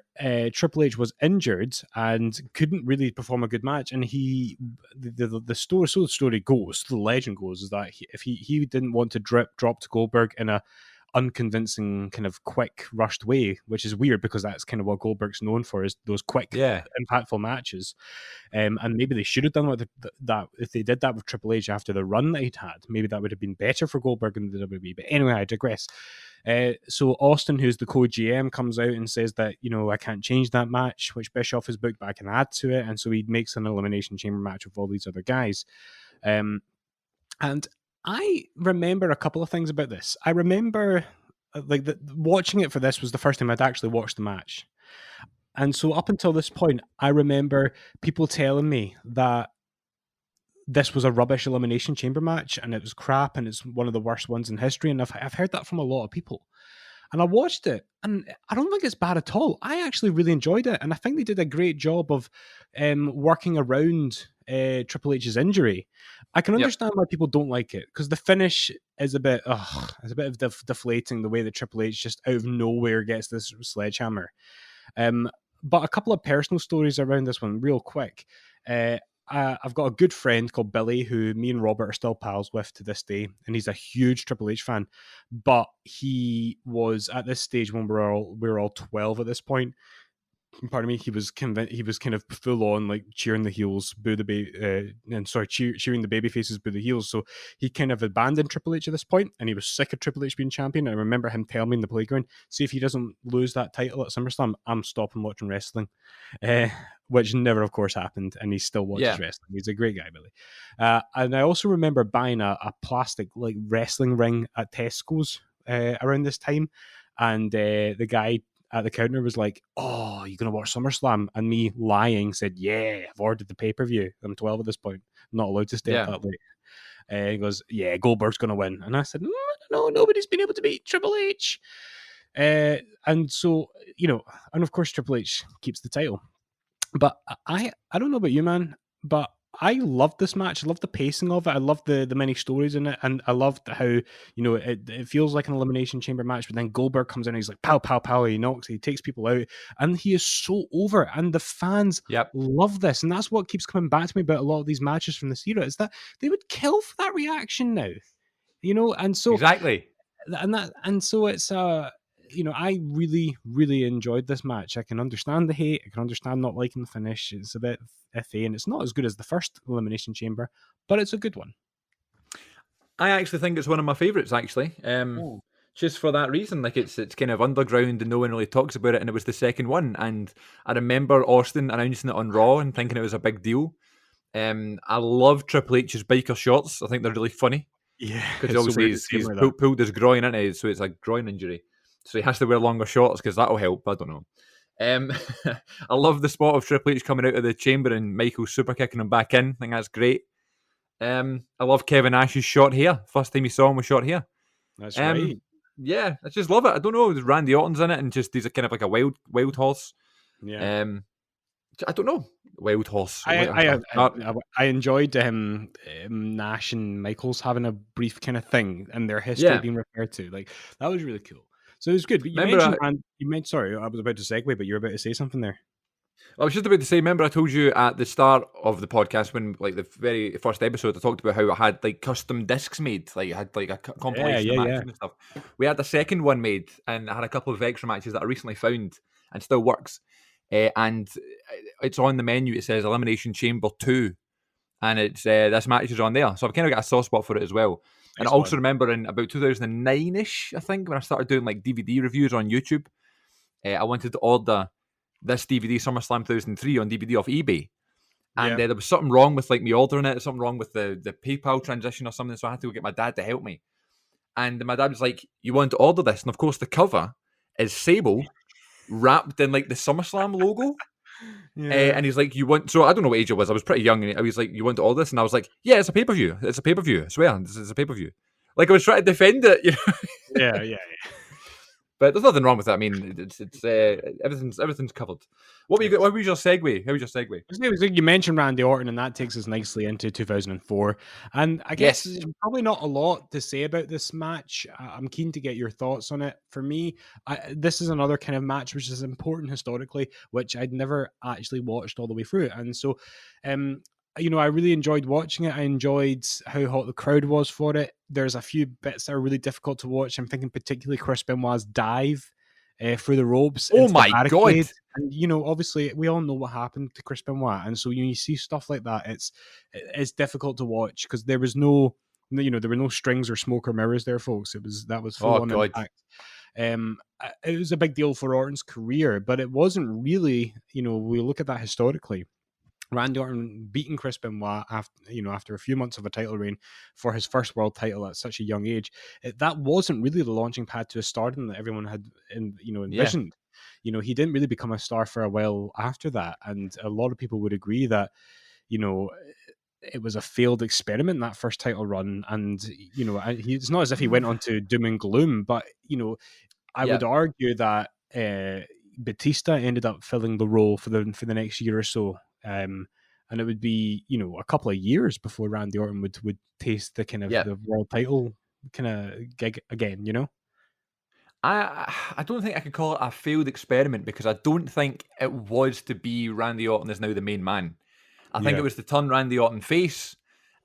Triple H was injured and couldn't really perform a good match, and the story goes, the legend goes, is that if he didn't want to drop to Goldberg in a unconvincing kind of quick rushed way, which is weird because that's kind of what Goldberg's known for, is those quick impactful matches. And maybe they should have done that if they did that with Triple H after the run that he'd had. Maybe that would have been better for Goldberg in the WWE. But anyway, I digress. So Austin, who's the co-GM, comes out and says that, I can't change that match, which Bischoff has booked, but I can add to it. And so he makes an Elimination Chamber match with all these other guys. And I remember a couple of things about this. I remember watching it for this was the first time I'd actually watched the match. And so up until this point, I remember people telling me that this was a rubbish Elimination Chamber match and it was crap and it's one of the worst ones in history. And I've heard that from a lot of people. And I watched it, and I don't think it's bad at all. I actually really enjoyed it, and I think they did a great job of working around Triple H's injury. I can understand why people don't like it, because the finish is a bit deflating, the way that Triple H just out of nowhere gets this sledgehammer. But a couple of personal stories around this one, real quick. I've got a good friend called Billy who me and Robert are still pals with to this day, and he's a huge Triple H fan. But he was at this stage when we were all 12 at this point. Pardon me. He was kind of full on like cheering the heels, cheering the baby faces, boo the heels. So he kind of abandoned Triple H at this point, and he was sick of Triple H being champion. I remember him telling me in the playground, "See, if he doesn't lose that title at SummerSlam, I'm stopping watching wrestling." Which never, of course, happened, and he still watches wrestling. He's a great guy, Billy. And I also remember buying a plastic like wrestling ring at Tesco's around this time, and the guy at the counter was like, "Oh, you're going to watch SummerSlam?" And me lying said, "Yeah, I've ordered the pay-per-view. I'm 12 at this point. I'm not allowed to stay up that late." He goes, "Yeah, Goldberg's going to win." And I said, "No, nobody's been able to beat Triple H." And so, and of course Triple H keeps the title. But I don't know about you, man, but I loved this match. I loved the pacing of it. I loved the many stories in it, and I loved how it feels like an elimination chamber match. But then Goldberg comes in, and he's like pow pow pow. He takes people out, and he is so over. And the fans Yep. love this, and that's what keeps coming back to me about a lot of these matches from this era is that they would kill for that reaction now, and so Exactly. so it's I really really enjoyed this match. I can understand the hate, I can understand not liking the finish. It's a bit iffy and it's not as good as the first elimination chamber, but it's a good one. I actually think it's one of my favourites, actually. Just for that reason, like it's kind of underground and no one really talks about it, and it was the second one. And I remember Austin announcing it on Raw and thinking it was a big deal. I love Triple H's biker shorts. I think they're really funny. Yeah, Because obviously he's pulled his groin into it, so it's a groin injury. So he has to wear longer shorts because that'll help. I don't know. I love the spot of Triple H coming out of the chamber and Michael super kicking him back in. I think that's great. I love Kevin Nash's short hair. First time you saw him with short hair. That's right. Yeah, I just love it. I don't know. There's Randy Orton's in it, and just he's a kind of like a wild horse. Yeah. I don't know. Wild horse. I enjoyed Nash and Michaels having a brief kind of thing and their history being referred to. Like that was really cool. So it was good. But you mentioned sorry, I was about to segue, but you were about to say something there. I was just about to say, remember I told you at the start of the podcast when, like, the very first episode, I talked about how I had, like, custom discs made. Like, I had, like, a compilation of matches and stuff. We had the second one made, and I had a couple of extra matches that I recently found and still works. And it's on the menu. It says Elimination Chamber 2. And it's this match is on there. So I've kind of got a soft spot for it as well. And I also remember in about 2009-ish, I think, when I started doing, like, DVD reviews on YouTube, I wanted to order this DVD, SummerSlam 2003, on DVD off eBay. And there was something wrong with, like, me ordering it, something wrong with the PayPal transition or something, so I had to go get my dad to help me. And my dad was like, you want to order this? And of course the cover is Sable wrapped in, like, the SummerSlam logo. And he's like, you want... So I don't know what age I was. I was pretty young. And he was like, you want to order this? And I was like, yeah, it's a pay-per-view. It's a pay-per-view. I swear, it's a pay-per-view. Like, I was trying to defend it, you know? Yeah. But there's nothing wrong with that. I mean, it's everything's covered. What was your segue? How was your segue? It was like you mentioned Randy Orton, and that takes us nicely into 2004. And I guess there's probably not a lot to say about this match. I'm keen to get your thoughts on it. For me, this is another kind of match which is important historically, which I'd never actually watched all the way through. And so, I really enjoyed watching it. I enjoyed how hot the crowd was for it. There's a few bits that are really difficult to watch. I'm thinking particularly Chris Benoit's dive through the ropes. Oh my God. And, obviously, we all know what happened to Chris Benoit. And so when you see stuff like that, it's difficult to watch because there was no, there were no strings or smoke or mirrors there, folks. That was full on impact. It was a big deal for Orton's career, but it wasn't really, we look at that historically. Randy Orton beating Chris Benoit after a few months of a title reign for his first world title at such a young age. That wasn't really the launching pad to a stardom that everyone had envisioned. Yeah. He didn't really become a star for a while after that, and a lot of people would agree that it was a failed experiment, that first title run. And it's not as if he went on to doom and gloom, but I would argue that Batista ended up filling the role for the next year or so. And it would be, a couple of years before Randy Orton would taste the kind of the world title kind of gig again, I don't think I could call it a failed experiment because I don't think it was to be Randy Orton is now the main man. I think it was to turn Randy Orton face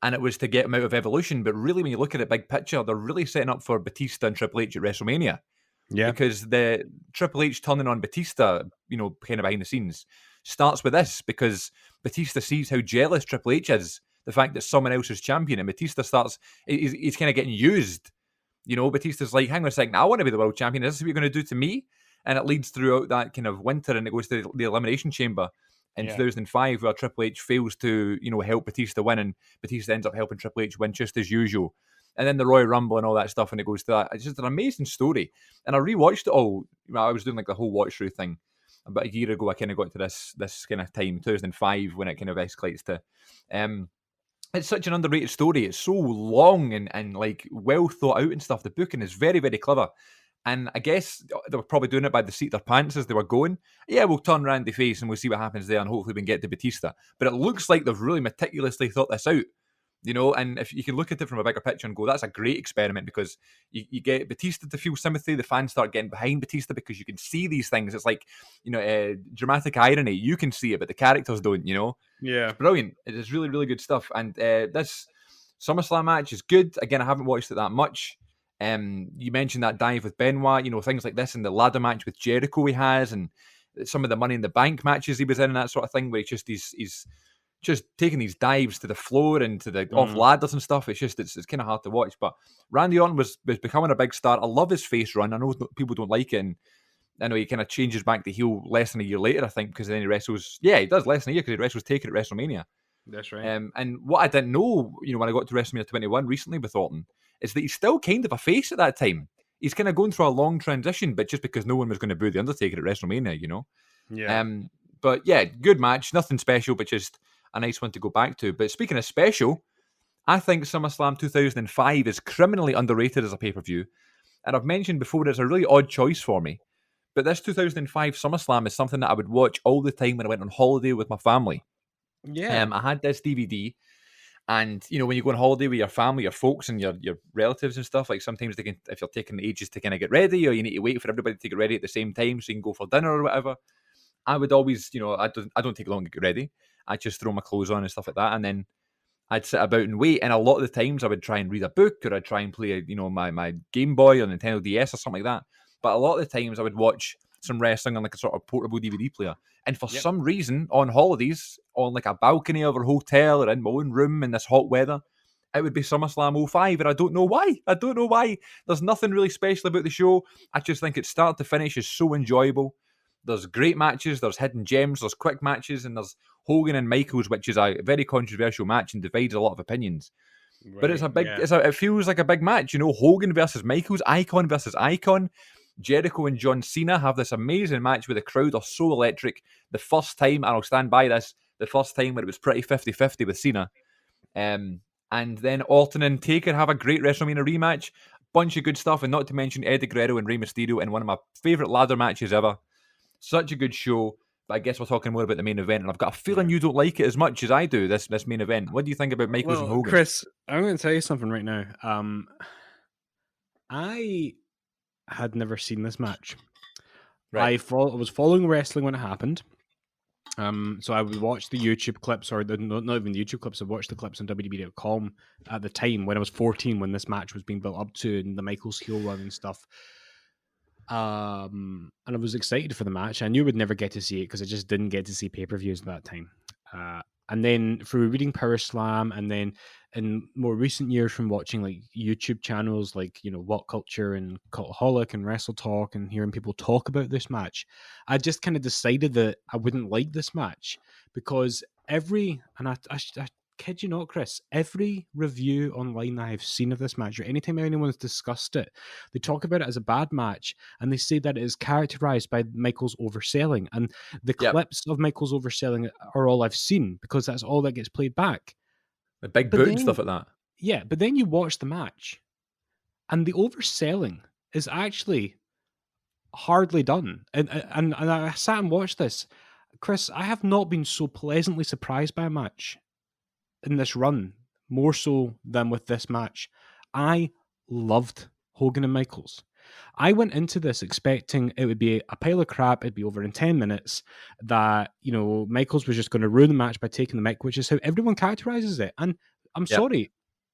and it was to get him out of Evolution. But really, when you look at it big picture, they're really setting up for Batista and Triple H at WrestleMania. Yeah. Because the Triple H turning on Batista, kind of behind the scenes, starts with this because Batista sees how jealous Triple H is, the fact that someone else is champion, and Batista he's kind of getting used. Batista's like, hang on a second, I want to be the world champion. Is this what you're going to do to me? And it leads throughout that kind of winter, and it goes to the Elimination Chamber in 2005, where Triple H fails to, help Batista win, and Batista ends up helping Triple H win just as usual. And then the Royal Rumble and all that stuff, and it goes to that. It's just an amazing story. And I rewatched it all. I was doing like the whole watch through thing. About a year ago, I kind of got to this kind of time, 2005, when it kind of escalates to. It's such an underrated story. It's so long and like well thought out and stuff. The booking is very, very clever. And I guess they were probably doing it by the seat of their pants as they were going. Yeah, we'll turn Randy face and we'll see what happens there, and hopefully we can get to Batista. But it looks like they've really meticulously thought this out, and if you can look at it from a bigger picture and go, that's a great experiment, because you get Batista to feel sympathy. The fans start getting behind Batista because you can see these things. It's like, dramatic irony. You can see it, but the characters don't, Yeah. It's brilliant. It is really, really good stuff. And this SummerSlam match is good. Again, I haven't watched it that much. You mentioned that dive with Benoit, things like this, and the ladder match with Jericho he has, and some of the Money in the Bank matches he was in, and that sort of thing, where he's just taking these dives to the floor and to the off ladders and stuff. It's kind of hard to watch. But Randy Orton was becoming a big star. I love his face run. I know people don't like it, and I know he kind of changes back to heel less than a year later, I think, because then he wrestles. Yeah, he does less than a year because he wrestles Taker at WrestleMania. That's right. And what I didn't know, when I got to WrestleMania 21 recently with Orton, is that he's still kind of a face at that time. He's kind of going through a long transition, but just because no one was going to boo The Undertaker at WrestleMania, Yeah. But yeah, good match. Nothing special, but just a nice one to go back to. But speaking of special, I think SummerSlam 2005 is criminally underrated as a pay-per-view. And I've mentioned before, it's a really odd choice for me. But this 2005 SummerSlam is something that I would watch all the time when I went on holiday with my family. Yeah. I had this DVD, and when you go on holiday with your family, your folks, and your relatives and stuff, like sometimes they can, if you're taking ages to kind of get ready, or you need to wait for everybody to get ready at the same time so you can go for dinner or whatever. I would always, I don't take long to get ready. I just throw my clothes on and stuff like that, and then I'd sit about and wait. And a lot of the times I would try and read a book, or I'd try and play, my Game Boy or Nintendo DS or something like that. But a lot of the times I would watch some wrestling on like a sort of portable DVD player. And for some reason, on holidays, on like a balcony of our hotel or in my own room in this hot weather, it would be SummerSlam 05. And I don't know why. There's nothing really special about the show. I just think it start to finish is so enjoyable. There's great matches, there's hidden gems, there's quick matches, and there's Hogan and Michaels, which is a very controversial match and divides a lot of opinions. Right, but it's a big, it feels like a big match, Hogan versus Michaels, Icon versus Icon. Jericho and John Cena have this amazing match where the crowd are so electric. The first time, and I'll stand by this, the first time where it was pretty 50-50 with Cena. And then Orton and Taker have a great WrestleMania rematch. Bunch of good stuff, and not to mention Eddie Guerrero and Rey Mysterio in one of my favourite ladder matches ever. Such a good show, but I guess we're talking more about the main event, and I've got a feeling you don't like it as much as I do, this main event. What do you think about Michaels and Hogan? Chris, I'm going to tell you something right now. I had never seen this match. Right. I was following wrestling when it happened. So I would watch the YouTube clips, or not even the YouTube clips. I watched the clips on WWE.com at the time when I was 14, when this match was being built up to, and the Michaels heel run and stuff. And I was excited for the match. I knew I would never get to see it because I just didn't get to see pay-per-views at that time. And then through reading Power Slam, and then in more recent years from watching like YouTube channels like, What Culture and Cultaholic and Wrestle Talk, and hearing people talk about this match, I just kind of decided that I wouldn't like this match, because I kid you not, Chris, every review online I have seen of this match, or anytime anyone's discussed it, they talk about it as a bad match, and they say that it is characterized by Michaels overselling. And the clips of Michaels overselling are all I've seen, because that's all that gets played back. The big boot and stuff like that. Yeah, but then you watch the match, and the overselling is actually hardly done. And I sat and watched this. Chris, I have not been so pleasantly surprised by a match in this run, more so than with this match. I loved Hogan and Michaels. I went into this expecting it would be a pile of crap, it'd be over in 10 minutes, that, Michaels was just going to ruin the match by taking the mic, which is how everyone characterizes it. And I'm sorry,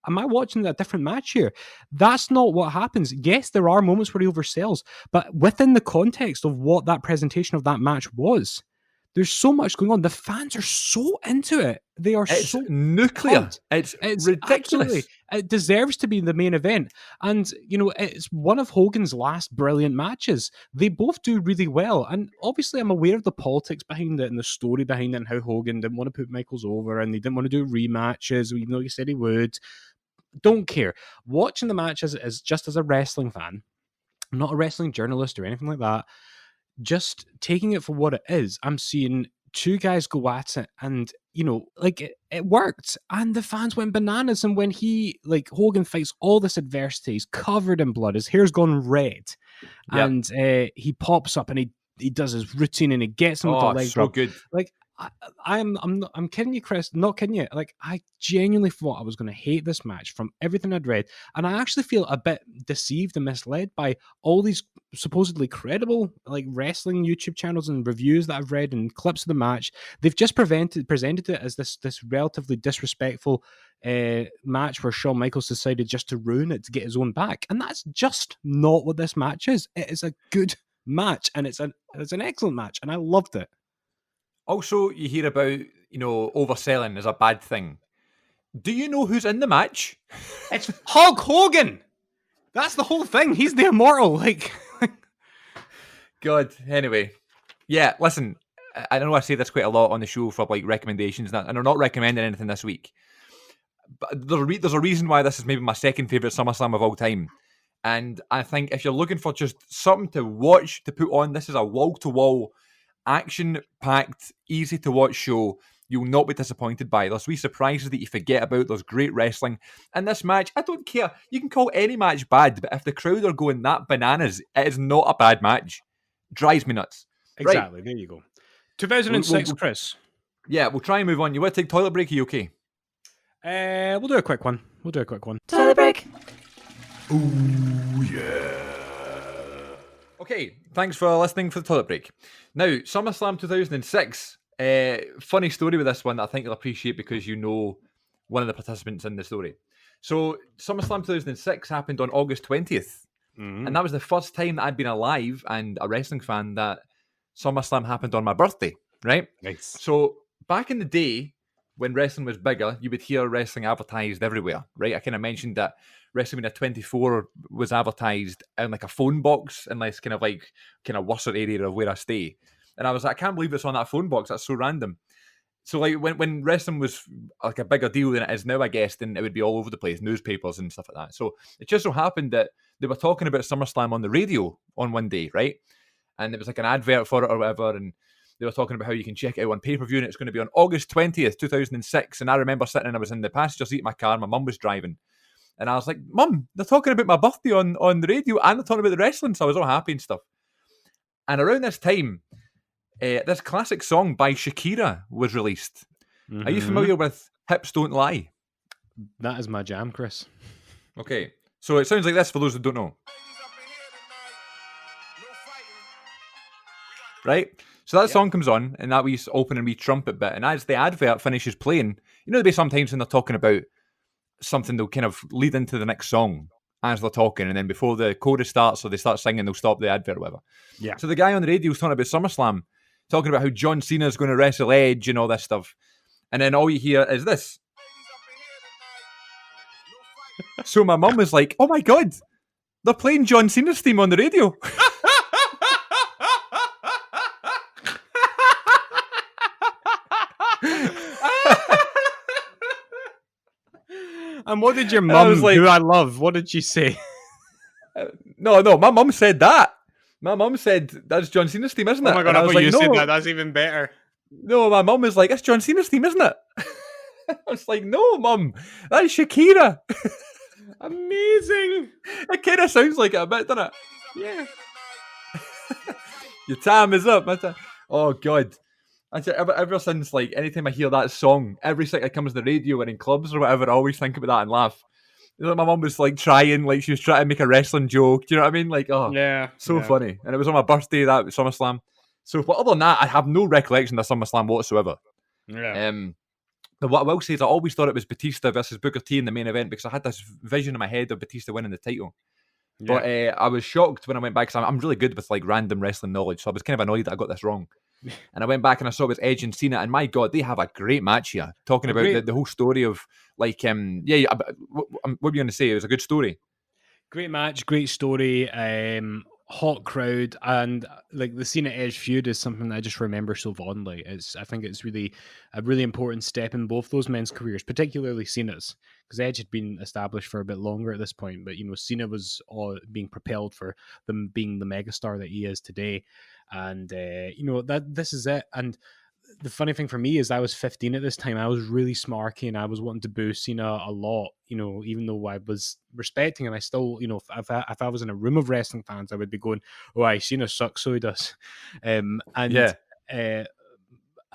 am I watching a different match here? That's not what happens. Yes, there are moments where he oversells, but within the context of what that presentation of that match was, there's so much going on. The fans are so into it. They are so nuclear. Pumped. It's ridiculous. Absolutely. It deserves to be the main event. And, it's one of Hogan's last brilliant matches. They both do really well. And obviously I'm aware of the politics behind it and the story behind it, and how Hogan didn't want to put Michaels over, and he didn't want to do rematches, even though he said he would. Don't care. Watching the match as it is, just as a wrestling fan, not a wrestling journalist or anything like that, just taking it for what it is, I'm seeing two guys go at it, and like it worked, and the fans went bananas. And when Hogan fights all this adversity, he's covered in blood, his hair's gone red, Yep. and he pops up and he does his routine and he gets him with the Oh, leg so drop. good. Like I'm kidding you, Chris. Not kidding you. Like, I genuinely thought I was going to hate this match from everything I'd read, and I actually feel a bit deceived and misled by all these supposedly credible like wrestling YouTube channels and reviews that I've read and clips of the match. They've just presented it as this relatively disrespectful match where Shawn Michaels decided just to ruin it to get his own back, and that's just not what this match is. It is a good match, and it's an excellent match, and I loved it. Also, you hear about, overselling is a bad thing. Do you know who's in the match? It's Hulk Hogan. That's the whole thing. He's the immortal. Like, God. Anyway, yeah. Listen, I know I say this quite a lot on the show for like recommendations, and I'm not recommending anything this week. But there's a reason why this is maybe my second favorite SummerSlam of all time. And I think if you're looking for just something to watch, to put on, this is a wall-to-wall, action-packed, easy-to-watch show you'll not be disappointed by. There's wee surprises that you forget about. There's great wrestling. And this match, I don't care. You can call any match bad, but if the crowd are going that bananas, it is not a bad match. Drives me nuts. exactly. Right. There you go. 2006, We'll- Chris. Yeah, we'll try and move on. You want to take toilet break? Are you okay? We'll do a quick one. Toilet break. Okay, thanks for listening for the toilet break. Now, SummerSlam 2006. Funny story with this one that I think you'll appreciate because you know one of the participants in the story. So, SummerSlam 2006 happened on August 20th. And that was the first time that I'd been alive and a wrestling fan that SummerSlam happened on my birthday, right? Nice. So, back in the day, when wrestling was bigger, you would hear wrestling advertised everywhere, right? I kind of mentioned that WrestleMania 24 was advertised in like a phone box in this kind of worser area of where I stay. And I was like, I can't believe it's on that phone box. That's so random. So like when wrestling was like a bigger deal than it is now, I guess, then it would be all over the place, newspapers and stuff like that. So it just so happened that they were talking about SummerSlam on the radio on one day, right? And it was like an advert for it or whatever, and they were talking about how you can check it out on pay-per-view, and it's going to be on August 20th, 2006. And I remember sitting and I was in the passenger seat of my car, my mum was driving. And I was like, Mum, they're talking about my birthday on the radio and they're talking about the wrestling, so I was all happy and stuff. And around this time, this classic song by Shakira was released. Are you familiar with Hips Don't Lie? That is my jam, Chris. Okay, so it sounds like this for those who don't know. Right? So that song comes on, and that wee opening wee trumpet bit, and as the advert finishes playing, there'll be sometimes when they're talking about something, they'll kind of lead into the next song as they're talking, and then before the chorus starts or they start singing, they'll stop the advert or whatever. Yeah. So the guy on the radio was talking about SummerSlam, talking about how John Cena's going to wrestle Edge and all this stuff. And then all you hear is this. So my mum was like, oh my God, they're playing John Cena's theme on the radio. And what did your mum, who I love, what did she say? No, my mum said that. My mum said, that's John Cena's theme, isn't it? Oh my God, and I thought you said no. that. That's even better. No, my mum was like, it's John Cena's theme, isn't it? I was like, no, Mum, that's Shakira. Amazing. It kind of sounds like it a bit, doesn't it? Yeah. Your time is up. Oh, God. Ever since, like, anytime I hear that song, every second it comes on the radio and in clubs or whatever, I always think about that and laugh. My mum was, like, trying, she was trying to make a wrestling joke. Do you know what I mean? Like, oh, yeah, so funny. And it was on my birthday, that SummerSlam. So, but other than that, I have no recollection of SummerSlam whatsoever. Yeah. But what I will say is I always thought it was Batista versus Booker T in the main event because I had this vision in my head of Batista winning the title. Yeah. But I was shocked when I went back because I'm really good with like random wrestling knowledge, so I was kind of annoyed that I got this wrong. And I went back and I saw it was Edge and Cena, and my God, they have a great match here. Talking about the whole story of like, what were you going to say? It was a good story. Great match, great story, hot crowd, and like the Cena Edge feud is something that I just remember so fondly. I think it's really a really important step in both those men's careers, particularly Cena's, because Edge had been established for a bit longer at this point, but Cena was being propelled for them being the megastar that he is today, and that this is it. And the funny thing for me is I was 15 at this time. I was really smarky and I was wanting to boo Cena a lot, even though I was respecting him. I still, if I was in a room of wrestling fans, I would be going, oh, Cena sucks, so he does. Um, and Yeah. uh,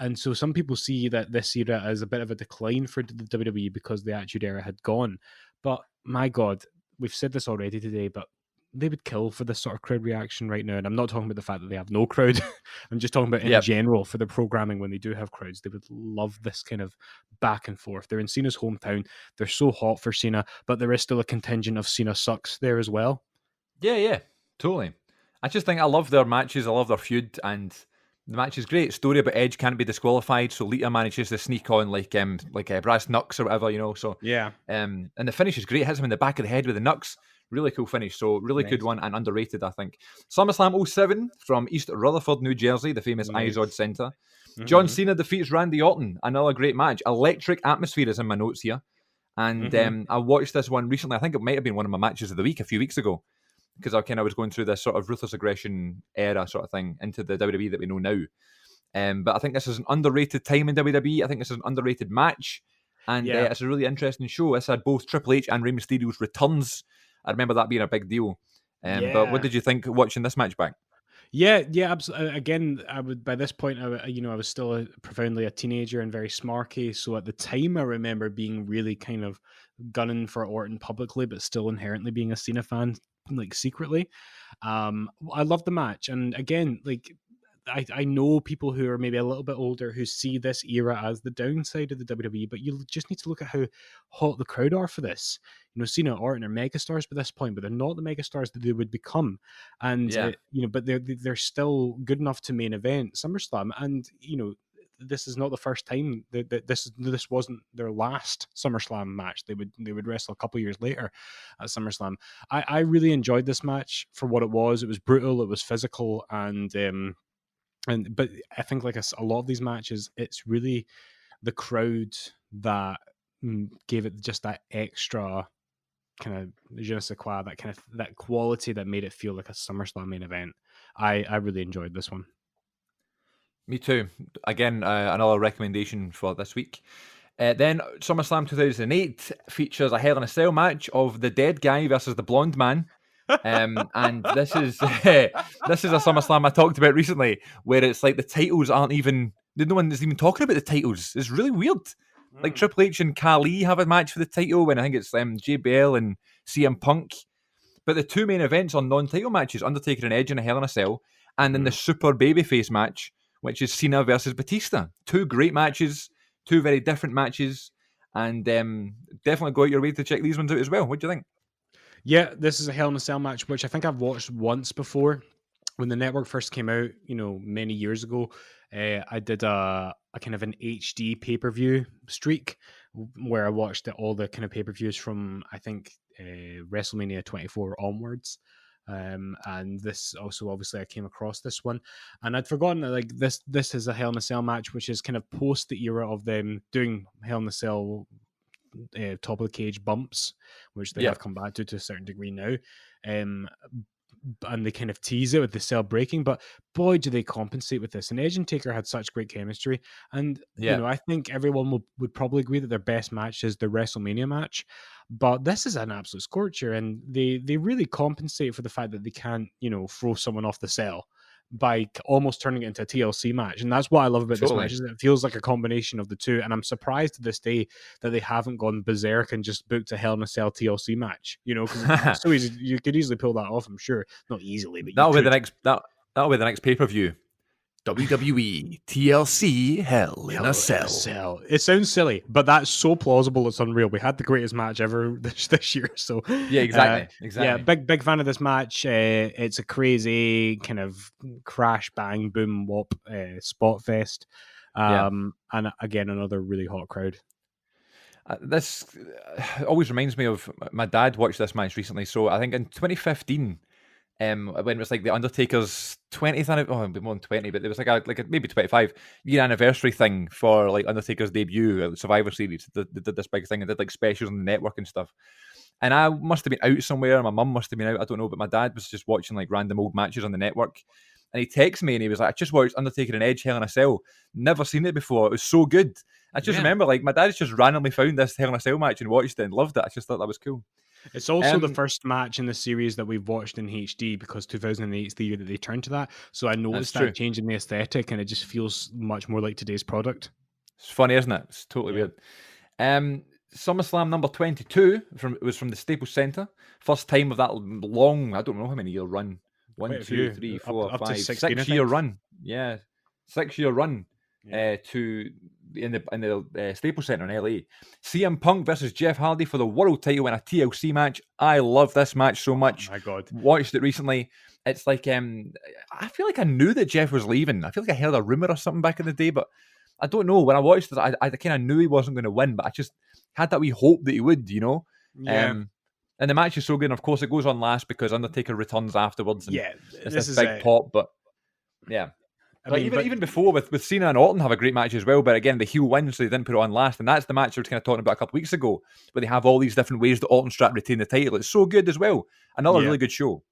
and so some people see that this era as a bit of a decline for the WWE because the Attitude Era had gone. But my God, we've said this already today, but they would kill for this sort of crowd reaction right now. And I'm not talking about the fact that they have no crowd. I'm just talking about in Yep. general for the programming when they do have crowds. They would love this kind of back and forth. They're in Cena's hometown. They're so hot for Cena, but there is still a contingent of Cena sucks there as well. Yeah, totally. I just think I love their matches. I love their feud, and the match is great. Story about Edge can't be disqualified, so Lita manages to sneak on like brass knucks or whatever. So Yeah. and the finish is great. Hits him in the back of the head with the knucks. Really cool finish. So really Nice. good one and underrated, I think. SummerSlam 07 from East Rutherford, New Jersey, the famous Nice. Izod Center. Mhm. John Cena defeats Randy Orton. Another great match. Electric atmosphere is in my notes here. And I watched this one recently. I think it might have been one of my matches of the week a few weeks ago, because I was going through this sort of ruthless aggression era sort of thing into the WWE that we know now. But I think this is an underrated time in WWE. I think this is an underrated match. And it's a really interesting show. This had both Triple H and Rey Mysterio's returns. I remember that being a big deal. But what did you think watching this match back? Yeah, absolutely. Again, by this point, I was still profoundly a teenager and very smarky. So at the time, I remember being really kind of gunning for Orton publicly, but still inherently being a Cena fan, like secretly. I love the match, and again, like I know people who are maybe a little bit older who see this era as the downside of the WWE, but you just need to look at how hot the crowd are for this. Cena and Orton are megastars by this point, but they're not the megastars that they would become. And, but they're still good enough to main event SummerSlam. And, this is not the first time that this wasn't their last SummerSlam match. They would wrestle a couple years later at SummerSlam. I really enjoyed this match for what it was. It was brutal. It was physical. But I think like a lot of these matches, it's really the crowd that gave it just that extra kind of je ne sais quoi, that quality that made it feel like a SummerSlam main event. I really enjoyed this one. Me too. Again, another recommendation for this week. Then SummerSlam 2008 features a Hell in a Cell match of the dead guy versus the blonde man. And this is a SummerSlam I talked about recently, where it's like the titles aren't even, no one is even talking about the titles. It's really weird. Like Triple H and Khali have a match for the title, when I think it's JBL and CM Punk. But the two main events are non-title matches: Undertaker and Edge in a Hell in a Cell, and then the super babyface match, which is Cena versus Batista. Two great matches, two very different matches, and definitely go out your way to check these ones out as well. What do you think? Yeah, this is a Hell in a Cell match, which I think I've watched once before. When the network first came out, many years ago, I did a kind of an HD pay-per-view streak where I watched all the kind of pay-per-views from, I think, WrestleMania 24 onwards. And this also, obviously, I came across this one, and I'd forgotten that like this is a Hell in a Cell match, which is kind of post the era of them doing Hell in a Cell top of the cage bumps, which they have come back to a certain degree now. And they kind of tease it with the cell breaking, but boy, do they compensate with this. And Edge and Taker had such great chemistry, and I think everyone would probably agree that their best match is the WrestleMania match, but this is an absolute scorcher, and they really compensate for the fact that they can't throw someone off the cell by almost turning it into a TLC match. And that's what I love about this match, is it feels like a combination of the two. And I'm surprised to this day that they haven't gone berserk and just booked a Hell in a Cell TLC match, because it's so easy. You could easily pull that off, I'm sure. Not easily, but that'll be the next pay-per-view. WWE TLC Hell in a Cell. It sounds silly, but that's so plausible. It's unreal. We had the greatest match ever this year. So yeah, exactly. Yeah, big fan of this match. It's a crazy kind of crash, bang, boom, whop spot fest. And again, another really hot crowd. This always reminds me of my dad watched this match recently. So I think in 2015. When it was like the Undertaker's 20th anniversary, oh, it'd be more than 20, but there was like a maybe 25 year anniversary thing for like Undertaker's debut at the Survivor Series. They did this big thing and did like specials on the network and stuff. And I must have been out somewhere. My mum must have been out. I don't know, but my dad was just watching like random old matches on the network. and he texted me and he was like, I just watched Undertaker and Edge Hell in a Cell. Never seen it before. It was so good. I just remember, like, my dad's just randomly found this Hell in a Cell match and watched it and loved it. I just thought that was cool. It's also the first match in the series that we've watched in HD because 2008 is the year that they turned to that. So I noticed that change in the aesthetic, and it just feels much more like today's product. It's funny, isn't it? It's totally weird. SummerSlam number 22 was from the Staples Center. First time of that long, I don't know how many year run. 1, 2, 3, 4, 5, 6 year run. Yeah, 6 year run to in the Staples Center in LA. CM Punk versus Jeff Hardy for the world title in a TLC match. I love this match so much. Oh my God, watched it recently. It's like I feel like I knew that Jeff was leaving. I feel like I heard a rumor or something back in the day, but I don't know. When I watched it, I kind of knew he wasn't going to win, but I just had that wee hope that he would, you know. Yeah. And the match is so good. And of course, it goes on last because Undertaker returns afterwards. And it's this big pop, but yeah. I mean, even before with Cena and Orton have a great match as well. But again, the heel wins, so they didn't put it on last. And that's the match I was kind of talking about a couple of weeks ago, where they have all these different ways that Orton Strap retain the title. It's so good as well. Another really good show.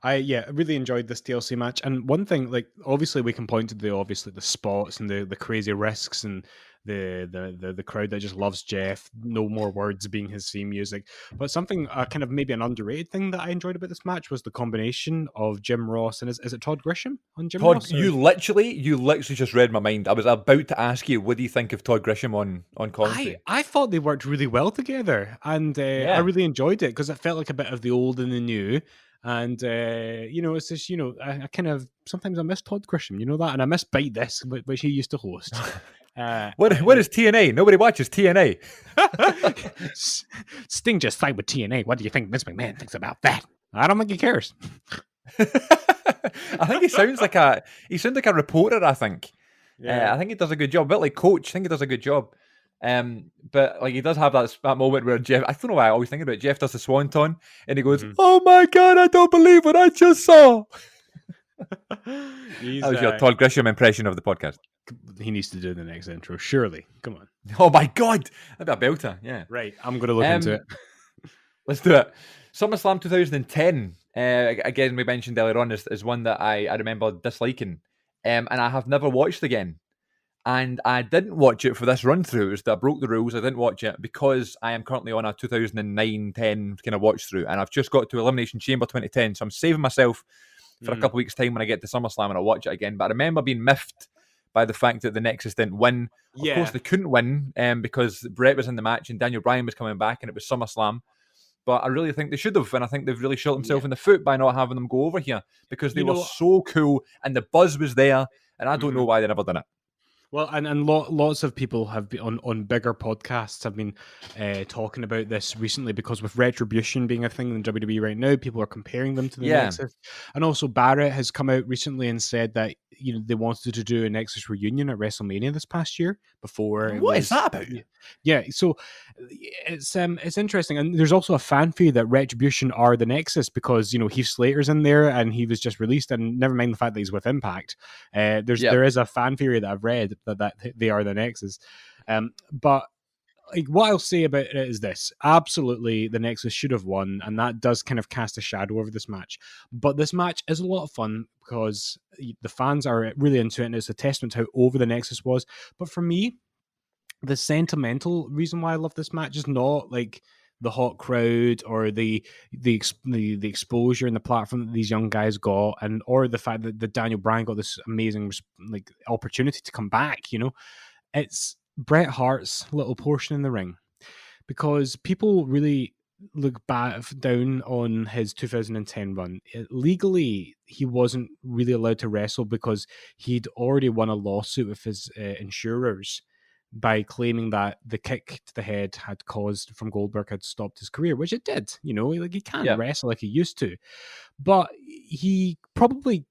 I really enjoyed this TLC match. And one thing, like, obviously we can point to the spots and the crazy risks and the crowd that just loves Jeff. No more words being his theme music. But something kind of maybe an underrated thing that I enjoyed about this match was the combination of Jim Ross and is it Todd Grisham on Jim Ross? You literally just read my mind. I was about to ask you, what do you think of Todd Grisham on commentary? I thought they worked really well together, and I really enjoyed it because it felt like a bit of the old and the new. And it's just I kind of sometimes I miss Todd Grisham, you know that, and I miss Bite This, which he used to host. What is TNA? Nobody watches TNA. Sting just signed with TNA. What do you think Vince McMahon thinks about that? I don't think he cares. I think he sounds like a reporter. I think. I think he does a good job. A bit like Coach. I think he does a good job. But like he does have that moment where Jeff, I don't know why I always think about it, Jeff does the swanton and he goes, "Oh my God, I don't believe what I just saw." That was your Todd Grisham impression of the podcast. He needs to do the next intro, surely. Come on. Oh my God, that'd be a belter. Yeah. Right, I'm going to look into it. Let's do it. SummerSlam 2010. Again, we mentioned earlier on is one that I remember disliking, and I have never watched again. And I didn't watch it for this run through. It was that I broke the rules. I didn't watch it because I am currently on a 2009-10 kind of watch through, and I've just got to Elimination Chamber 2010. So I'm saving myself for a couple of weeks' time when I get to SummerSlam and I'll watch it again. But I remember being miffed by the fact that the Nexus didn't win. Of course, they couldn't win because Brett was in the match and Daniel Bryan was coming back, and it was SummerSlam. But I really think they should have, and I think they've really shot themselves in the foot by not having them go over here because they were so cool and the buzz was there, and I don't know why they never done it. Well, and lots of people have been on bigger podcasts have been talking about this recently because with Retribution being a thing in WWE right now, people are comparing them to the Nexus. And also Barrett has come out recently and said that they wanted to do a Nexus reunion at WrestleMania this past year before. What is that about? Yeah, so it's interesting, and there's also a fan theory that Retribution are the Nexus because Heath Slater's in there and he was just released, and never mind the fact that he's with Impact. There is a fan theory that I've read that they are the Nexus, but like what I'll say about it is this: absolutely, the Nexus should have won, and that does kind of cast a shadow over this match. But this match is a lot of fun because the fans are really into it, and it's a testament to how over the Nexus was. But for me, the sentimental reason why I love this match is not like the hot crowd or the exposure and the platform that these young guys got, and or the fact that the Daniel Bryan got this amazing like opportunity to come back. It's Bret Hart's little portion in the ring, because people really look down on his 2010 run. Legally, he wasn't really allowed to wrestle because he'd already won a lawsuit with his insurers by claiming that the kick to the head had caused from Goldberg had stopped his career, which it did. Like he can't wrestle like he used to, but he probably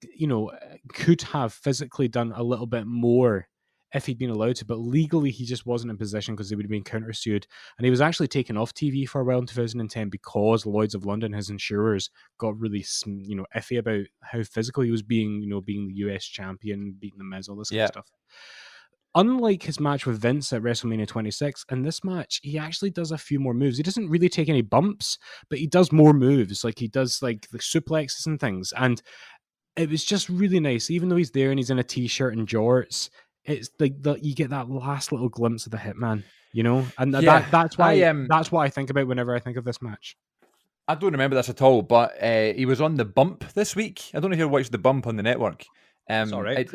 could have physically done a little bit more if he'd been allowed to, but legally he just wasn't in position because he would have been countersued. And he was actually taken off TV for a while in 2010 because Lloyd's of London, his insurers, got really iffy about how physical he was being, being the US champion, beating the Miz, all this kind of stuff. Unlike his match with Vince at WrestleMania 26, in this match, he actually does a few more moves. He doesn't really take any bumps, but he does more moves. Like he does like the suplexes and things. And it was just really nice. Even though he's there and he's in a t-shirt and jorts, it's like you get that last little glimpse of the Hitman, you know, and Yeah, that's what I think about whenever I think of this match. I don't remember this at all, but he was on the Bump this week. I don't know if you watched the Bump on the network. It's all right.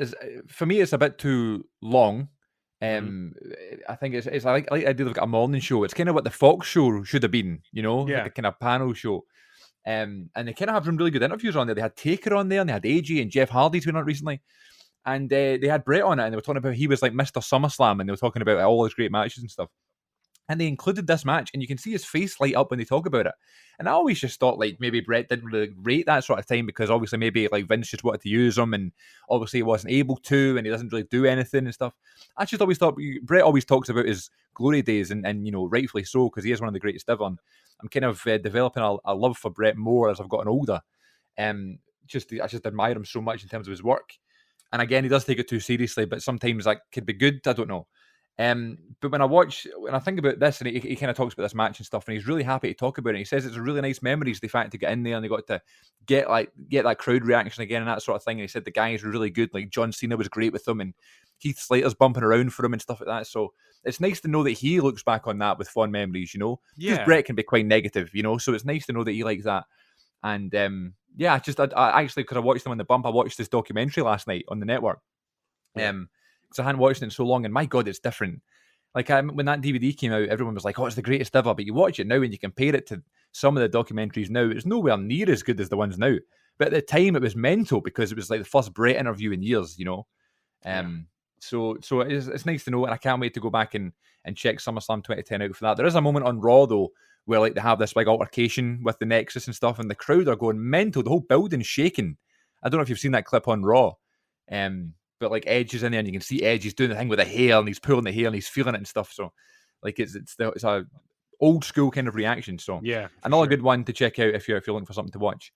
For me, it's a bit too long. Mhm. I think it's I like the idea of a morning show. It's kind of what the Fox show should have been, you know, like Yeah. a kind of panel show. And they kind of have some really good interviews on there. They had Taker on there, and they had AJ and Jeff Hardy's been on recently. And they had Brett on it, and they were talking about he was like Mr. SummerSlam, and they were talking about all his great matches and stuff. And they included this match, and you can see his face light up when they talk about it. And I always just thought like maybe Brett didn't really rate that sort of time because obviously maybe like Vince just wanted to use him, and obviously he wasn't able to, and he doesn't really do anything and stuff. I just always thought Brett always talks about his glory days, and you know rightfully so because he is one of the greatest ever. And I'm kind of developing a love for Brett more as I've gotten older. I just admire him so much in terms of his work. And again, he does take it too seriously, but sometimes that could be good. I don't know. But when I think about this, and he kind of talks about this match and stuff, and he's really happy to talk about it. He says it's a really nice memories, the fact to get in there and they got to get that crowd reaction again and that sort of thing. And he said the guys were really good. Like John Cena was great with them, and Heath Slater's bumping around for him and stuff like that. So it's nice to know that he looks back on that with fond memories, you know. Because Yeah. Brett can be quite negative, you know. So it's nice to know that he likes that. And yeah, I actually, because I watched them on the Bump, I watched this documentary last night on the network. Yeah. Because I hadn't watched it in so long, and my God, it's different. Like when that DVD came out, everyone was like, "Oh, it's the greatest ever." But you watch it now, and you compare it to some of the documentaries now. It's nowhere near as good as the ones now. But at the time, it was mental because it was like the first Brett interview in years, you know. So it's nice to know, and I can't wait to go back and check SummerSlam 2010 out for that. There is a moment on Raw though where like they have this big altercation with the Nexus and stuff, and the crowd are going mental. The whole building's shaking. I don't know if you've seen that clip on Raw. But like Edge is in there, and you can see Edge. He's doing the thing with the hair, and he's pulling the hair, and he's feeling it and stuff. So, like it's a old school kind of reaction. So, Yeah. another good one to check out if you're looking for something to watch.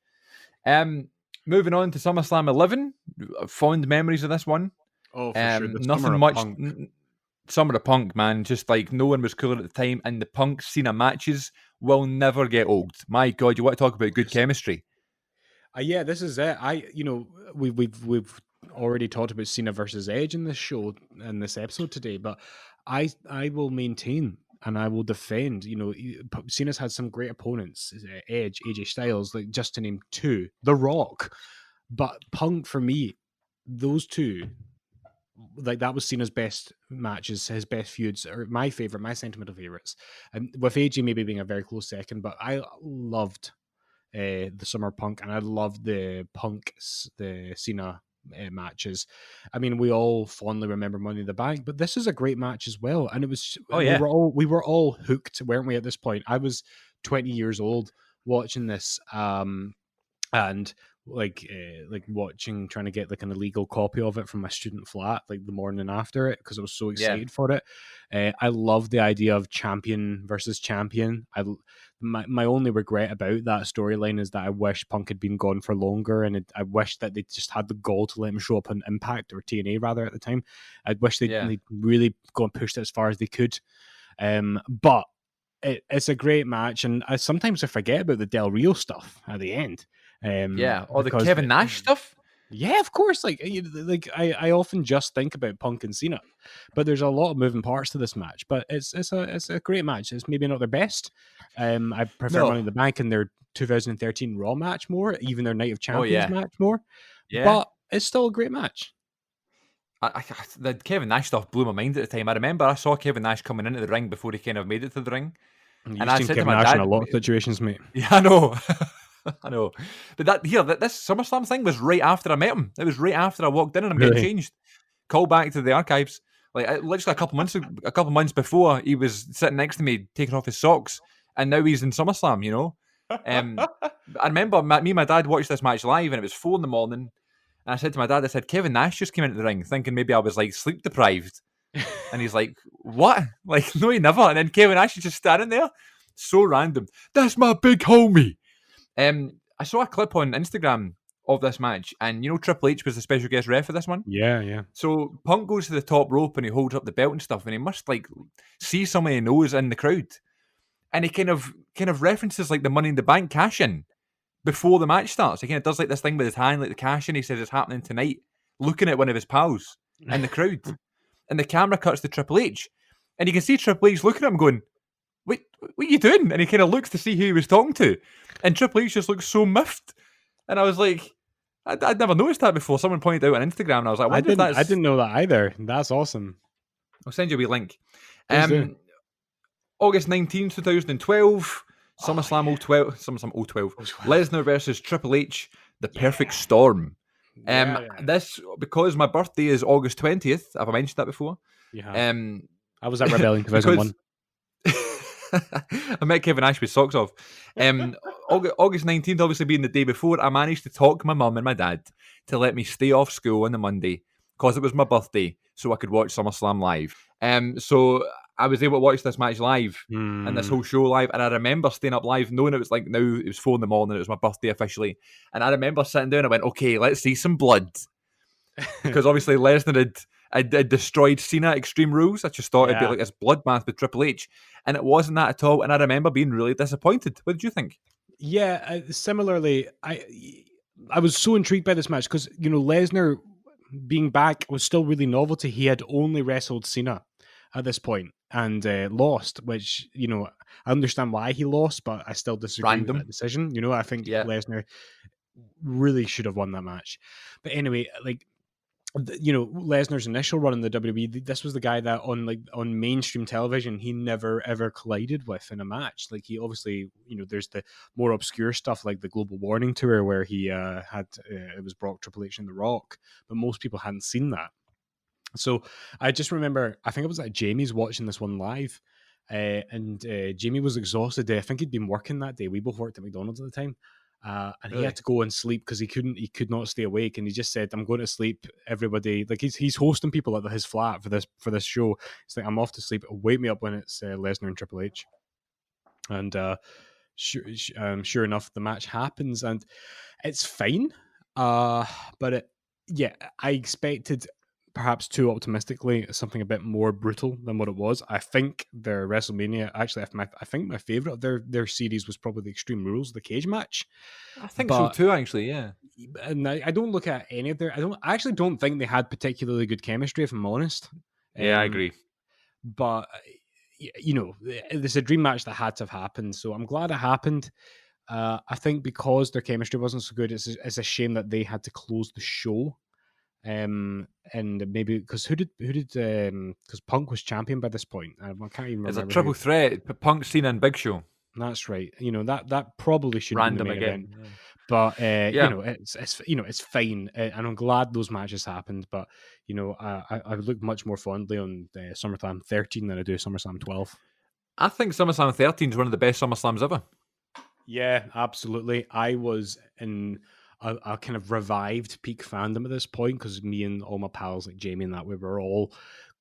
Moving on to SummerSlam 11, fond memories of this one. Oh, for sure. The Nothing Summer of much. Punk. Summer of Punk, man. Just like no one was cooler at the time, and the Punk Cena matches will never get old. My God, you want to talk about good chemistry? Yeah, this is it. We've already talked about Cena versus Edge in this show in this episode today, but I will maintain and I will defend. You know, Cena's had some great opponents: Edge, AJ Styles, like just to name two. The Rock, but Punk for me, those two. Like that was Cena's best matches, his best feuds, or my favorite, my sentimental favorites, and with AJ maybe being a very close second. But I loved the Summer Punk, and I loved the Cena matches. I mean, we all fondly remember Money in the Bank, but this is a great match as well. And it was, Oh, yeah. we were all hooked, weren't we? At this point, I was 20 years old watching this, and like watching, trying to get like an illegal copy of it from my student flat like the morning after it because I was so excited for it. I love the idea of champion versus champion. My only regret about that storyline is that I wish Punk had been gone for longer, and I wish that they just had the goal to let him show up on Impact or TNA rather at the time. I wish they'd really go and pushed it as far as they could. But it's a great match, and sometimes I forget about the Del Rio stuff at the end. Or the Kevin Nash stuff. Yeah, of course. I often just think about Punk and Cena, but there's a lot of moving parts to this match. But it's a great match. It's maybe not their best. I prefer Money in the Bank and their 2013 Raw match more, even their Night of Champions match more. Yeah. But it's still a great match. The Kevin Nash stuff blew my mind at the time. I remember I saw Kevin Nash coming into the ring before he kind of made it to the ring. And I said Kevin to my Nash dad, in a lot of situations, mate. Yeah, I know. I know. But this SummerSlam thing was right after I met him. It was right after I walked in and I'm getting changed. Call back to the archives. Like literally a couple months before, he was sitting next to me taking off his socks, and now he's in SummerSlam, you know. I remember me and my dad watched this match live, and it was 4 a.m. And I said to my dad, I said, Kevin Nash just came into the ring, thinking maybe I was like sleep deprived. And he's like, what? Like, no, he never. And then Kevin Nash is just standing there. So random. That's my big homie. I saw a clip on Instagram of this match, and you know Triple H was the special guest ref for this one. Yeah. So Punk goes to the top rope and he holds up the belt and stuff, and he must like see someone he knows in the crowd, and he kind of references like the Money in the Bank cash in before the match starts. He kind of does like this thing with his hand, like the cash in. He says it's happening tonight, looking at one of his pals in the crowd. And the camera cuts to Triple H. And you can see Triple H looking at him going, wait, what are you doing? And he kind of looks to see who he was talking to. And Triple H just looks so miffed. And I was like, I'd never noticed that before. Someone pointed out on Instagram, and I was like, I didn't know that either. That's awesome. I'll send you a wee link. Please do. August 19th, 2012, SummerSlam 012, SummerSlam 012, Lesnar versus Triple H, the perfect storm. This, because my birthday is August 20th, have I mentioned that before? Yeah. I was at Rebellion 2001. I met Kevin Nash with socks off. August 19th, obviously being the day before, I managed to talk my mum and my dad to let me stay off school on the Monday because it was my birthday, so I could watch SummerSlam live. So I was able to watch this match live and this whole show live, and I remember staying up live, knowing it was like now it was 4 a.m, it was my birthday officially, and I remember sitting down and I went, okay, let's see some blood. Because obviously Lesnar had destroyed Cena at Extreme Rules. I just thought it'd be like this bloodbath with Triple H, and it wasn't that at all. And I remember being really disappointed. What did you think? Yeah, similarly, I was so intrigued by this match because, you know, Lesnar being back was still really novelty. He had only wrestled Cena at this point and lost, which, you know, I understand why he lost, but I still disagree with that decision. You know, I think Lesnar really should have won that match. But anyway, like, you know, Lesnar's initial run in the WWE, this was the guy that on mainstream television he never ever collided with in a match. Like, he obviously, you know, there's the more obscure stuff like the Global Warning Tour where he had it was Brock, Triple H, and The Rock, but most people hadn't seen that. So I just remember, I think it was at Jamie's watching this one live, and Jamie was exhausted. I think he'd been working that day. We both worked at McDonald's at the time. And he had to go and sleep because he could not stay awake, and he just said, "I'm going to sleep, everybody." Like, he's hosting people at his flat for this show. It's like, "I'm off to sleep. Wake me up when it's Lesnar and Triple H." And sure enough, the match happens, and it's fine. But I expected, perhaps too optimistically, something a bit more brutal than what it was. I think their WrestleMania, actually, I think my favorite of their series was probably the Extreme Rules, the cage match. I think so too, actually, yeah. And I don't look at any of I actually don't think they had particularly good chemistry, if I'm honest. Yeah, I agree. But, you know, it's a dream match that had to have happened, so I'm glad it happened. I think because their chemistry wasn't so good, it's a shame that they had to close the show. And maybe because because Punk was champion by this point. I can't even remember. It's a triple threat: Punk, Cena, and Big Show. That's right. You know, that probably should random be the main again. Event. But you know, it's fine, and I'm glad those matches happened. But you know, I look much more fondly on SummerSlam 13 than I do SummerSlam 12. I think SummerSlam 13 is one of the best SummerSlams ever. Yeah, absolutely. I was in a kind of revived peak fandom at this point because me and all my pals like Jamie and that, we were all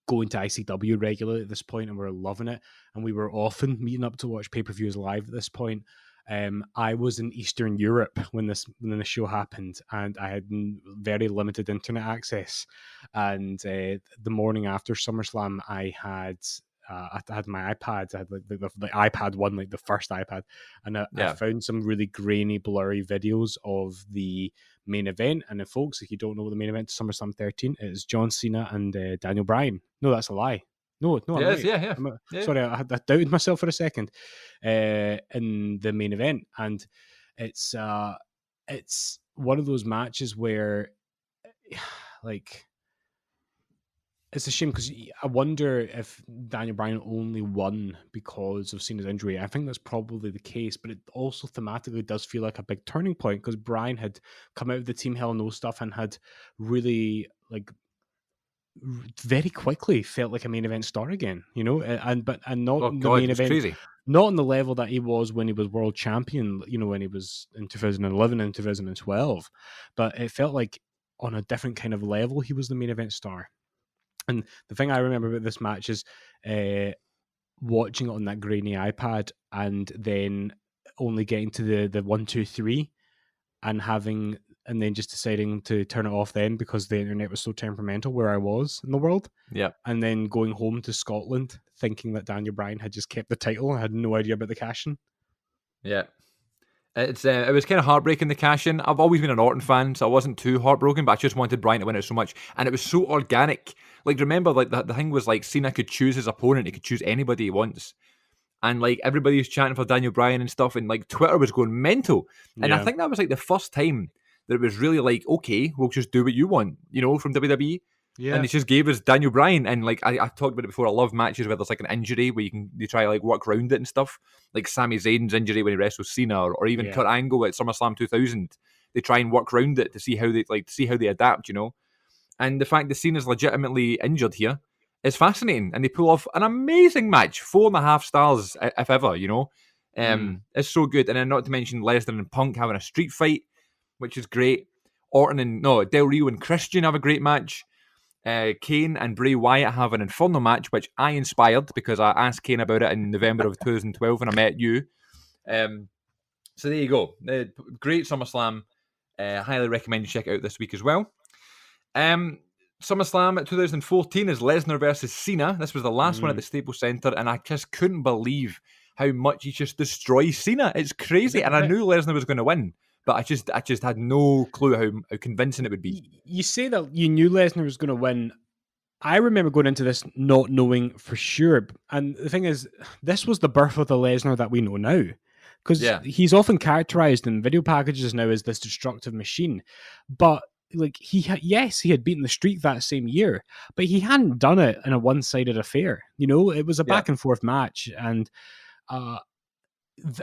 going to ICW regularly at this point and we were loving it. And we were often meeting up to watch pay-per-views live at this point. I was in Eastern Europe when the show happened, and I had very limited internet access. And the morning after SummerSlam, I had my iPad. I had like the iPad one, like the first iPad, and I found some really grainy, blurry videos of the main event. And if folks, if you don't know what the main event is, SummerSlam 13, it is John Cena and Daniel Bryan. No, that's a lie. No, yes, right. Sorry, I doubted myself for a second. In the main event, and it's one of those matches where, like, it's a shame because I wonder if Daniel Bryan only won because of Cena's injury. I think that's probably the case, but it also thematically does feel like a big turning point because Bryan had come out of the Team Hell No stuff and had really, like, very quickly felt like a main event star again, you know, and not main event, crazy. Not on the level that he was when he was world champion, you know, when he was in 2011 and 2012, but it felt like on a different kind of level he was the main event star. And the thing I remember about this match is watching it on that grainy iPad and then only getting to the 1, 2, 3 and then just deciding to turn it off then because the internet was so temperamental where I was in the world. Yeah. And then going home to Scotland thinking that Daniel Bryan had just kept the title. I had no idea about the cash-in. Yeah. It was kind of heartbreaking, the cash in. I've always been an Orton fan, so I wasn't too heartbroken, but I just wanted Bryan to win it so much, and it was so organic. Like, remember, like the thing was like Cena could choose his opponent; he could choose anybody he wants, and like everybody was chanting for Daniel Bryan and stuff, and like Twitter was going mental. And I Yeah. think that was like the first time that it was really like, okay, we'll just do what you want, from WWE. And Yeah. they just gave us Daniel Bryan, and like I talked about it before. I love matches where there's like an injury where you try like work around it and stuff. Like Sami Zayn's injury when he wrestled Cena, or even Yeah. Kurt Angle at SummerSlam 2000. They try and work around it to see how they adapt, And the fact that Cena's legitimately injured here is fascinating, and they pull off an amazing match, 4.5 stars if ever, It's so good, and then not to mention Lesnar and Punk having a street fight, which is great. Del Rio and Christian have a great match. Kane and Bray Wyatt have an Inferno match, which I inspired because I asked Kane about it in November of 2012 when I met you. So there you go. Great SummerSlam. Highly recommend you check it out this week as well. SummerSlam 2014 is Lesnar versus Cena. This was the last one at the Staples Center, and I just couldn't believe how much he just destroys Cena. It's crazy, and I knew Lesnar was going to win, but I just had no clue how convincing it would be. You say that you knew Lesnar was going to win. I remember going into this not knowing for sure. And the thing is, this was the birth of the Lesnar that we know now. Because he's often characterized in video packages now as this destructive machine. But like he had beaten the streak that same year, but he hadn't done it in a one-sided affair. It was a back and forth match. And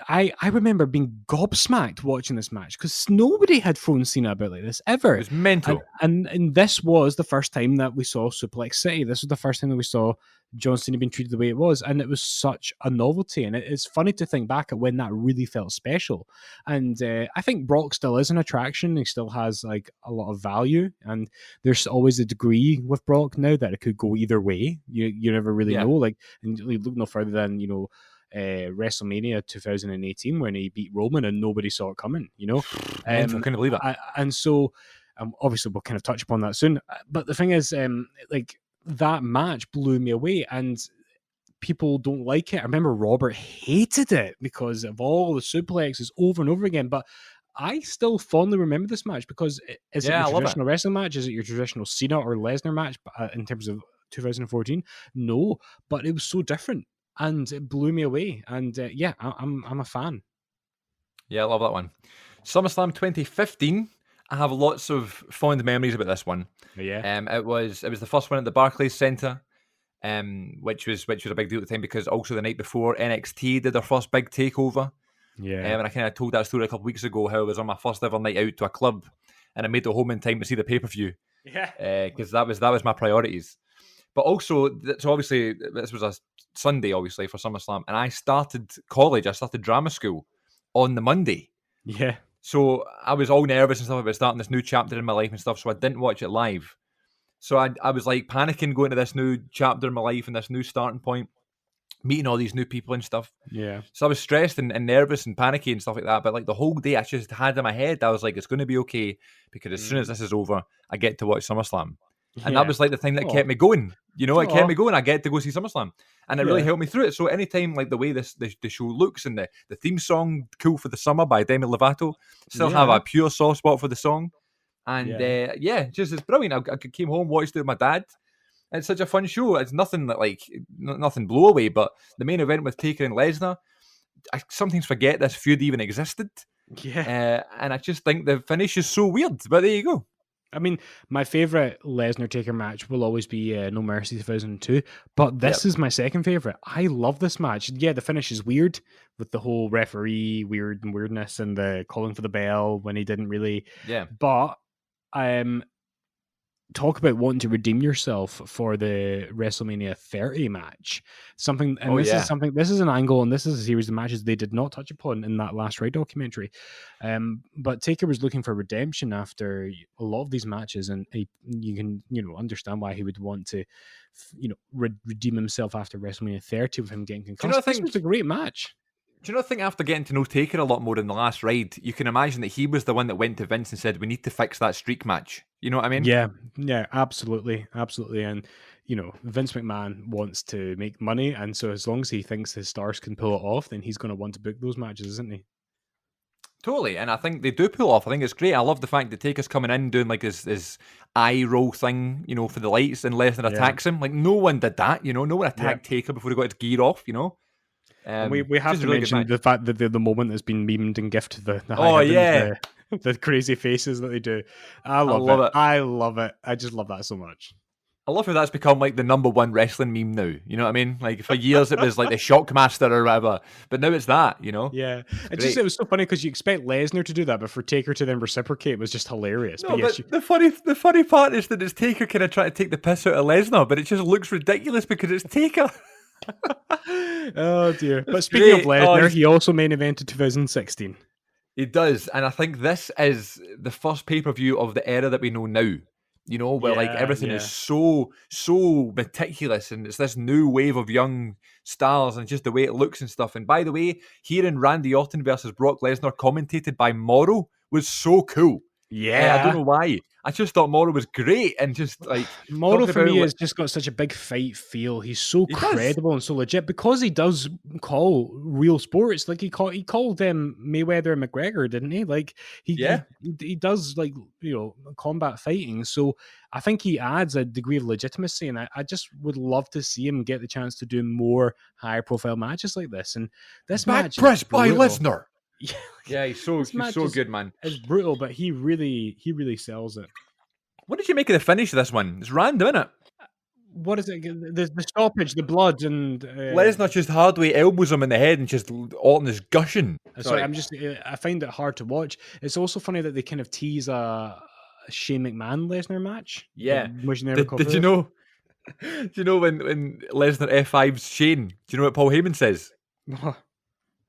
I remember being gobsmacked watching this match because nobody had thrown Cena about like this ever. It was mental. And this was the first time that we saw Suplex City. This was the first time that we saw John Cena being treated the way it was. And it was such a novelty. And it's funny to think back at when that really felt special. And I think Brock still is an attraction. He still has like a lot of value. And there's always a degree with Brock now that it could go either way. You never really know. Like, and you look no further than, WrestleMania 2018 when he beat Roman and nobody saw it coming, I couldn't believe it. And so obviously we'll kind of touch upon that soon, but the thing is like that match blew me away and people don't like it. I remember Robert hated it because of all the suplexes over and over again, but I still fondly remember this match because is it your traditional wrestling match? Is it your traditional Cena or Lesnar match in terms of 2014? No, but it was so different. And it blew me away. And I'm a fan. Yeah, I love that one. SummerSlam 2015. I have lots of fond memories about this one. Yeah. It was the first one at the Barclays Center, which was a big deal at the time because also the night before NXT did their first big takeover. Yeah. And I kind of told that story a couple of weeks ago how I was on my first ever night out to a club, and I made it home in time to see the pay-per-view. Yeah. Because that was my priorities. But also, so obviously, this was a Sunday, obviously, for SummerSlam. And I started college. I started drama school on the Monday. Yeah. So I was all nervous and stuff about starting this new chapter in my life and stuff. So I didn't watch it live. So I was like panicking going to this new chapter in my life and this new starting point, meeting all these new people and stuff. Yeah. So I was stressed and nervous and panicky and stuff like that. But like the whole day I just had in my head, I was like, it's going to be okay because as soon as this is over, I get to watch SummerSlam. And that was like the thing that kept me going. It kept me going. I get to go see SummerSlam. And it really helped me through it. So anytime, like the way the show looks and the theme song, Cool for the Summer by Demi Lovato, still have a pure soft spot for the song. And it's brilliant. I came home, watched it with my dad. It's such a fun show. It's nothing that nothing blow away, but the main event with Taker and Lesnar, I sometimes forget this feud even existed. Yeah. And I just think the finish is so weird. But there you go. I mean, my favorite Lesnar Taker match will always be No Mercy 2002, but this is my second favorite. I love this match. Yeah, the finish is weird with the whole referee weirdness and the calling for the bell when he didn't really. Yeah. But talk about wanting to redeem yourself for the WrestleMania 30 match. This is an angle and this is a series of matches they did not touch upon in that Last Ride documentary. But Taker was looking for redemption after a lot of these matches, and you can understand why he would want to redeem himself after WrestleMania 30 with him getting concussed. This was a great match. Do you not think after getting to know Taker a lot more in the Last Ride, you can imagine that he was the one that went to Vince and said, we need to fix that streak match? You know what I mean? Yeah, absolutely. And, Vince McMahon wants to make money, and so as long as he thinks his stars can pull it off, then he's going to want to book those matches, isn't he? Totally, and I think they do pull off. I think it's great. I love the fact that Taker's coming in doing like his eye roll thing, for the lights, and Lesnar attacks him. Like no one did that, no one attacked Taker before he got his gear off, And we have to really mention the fact that the moment has been memed and gifted the Oh, yeah. the crazy faces that they do. I love it. I love it. I just love that so much. I love how that's become like the number one wrestling meme now. You know what I mean? Like for years it was like the Shockmaster or whatever, but now it's that. Yeah, it was so funny because you expect Lesnar to do that, but for Taker to then reciprocate was just hilarious. No, but the funny part is that it's Taker kind of trying to take the piss out of Lesnar, but it just looks ridiculous because it's Taker. Oh dear! But speaking of Lesnar, he also main evented 2016. He does, and I think this is the first pay-per-view of the era that we know now. Where like everything is so meticulous, and it's this new wave of young stars, and just the way it looks and stuff. And by the way, hearing Randy Orton versus Brock Lesnar commentated by Morrow was so cool. Yeah, I don't know why. I just thought Morrow was great, and just like Morrow for me has just got such a big fight feel. He's so credible and so legit because he does call real sports. Like he called them Mayweather and McGregor, didn't he? Like he does like combat fighting. So I think he adds a degree of legitimacy, and I just would love to see him get the chance to do more high profile matches like this. And this match press by brutal. Lesnar. Yeah, he's so good, man. It's brutal, but he really sells it. What did you make of the finish of this one? It's random, isn't it? What is it? The stoppage, the blood, and Lesnar just hardly elbows him in the head, and just Orton is gushing. Sorry, I find it hard to watch. It's also funny that they kind of tease a Shane McMahon Lesnar match. Yeah, did you know? Do you know when Lesnar F5's Shane? Do you know what Paul Heyman says?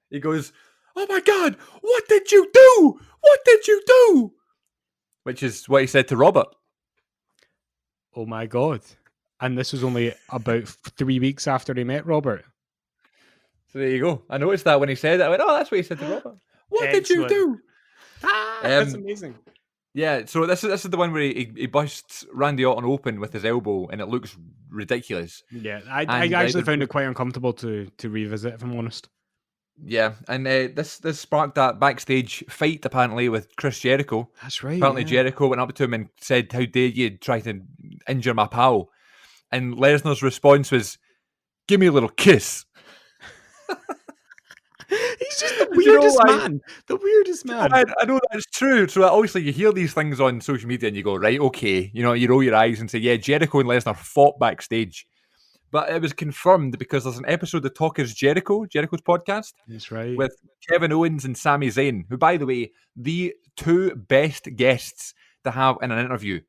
He goes, "Oh my God, what did you do? What did you do?" Which is what he said to Robert. Oh my God. And this was only about 3 weeks after he met Robert. So there you go. I noticed that when he said it. I went, "Oh, that's what he said to Robert." What did you do? That's amazing. Yeah, so this is the one where he busts Randy Orton open with his elbow, and it looks ridiculous. Yeah, I actually found it quite uncomfortable to revisit, if I'm honest. Yeah, and this sparked that backstage fight apparently with Chris Jericho. That's right. Apparently Jericho went up to him and said, "How dare you try to injure my pal?" And Lesnar's response was, "Give me a little kiss." He's just the weirdest man. The weirdest man. I know that's true. So obviously you hear these things on social media and you go, right, okay. You roll your eyes and say, yeah, Jericho and Lesnar fought backstage. But it was confirmed because there's an episode of Talk is Jericho's podcast. That's right. With Kevin Owens and Sami Zayn, who, by the way, the two best guests to have in an interview.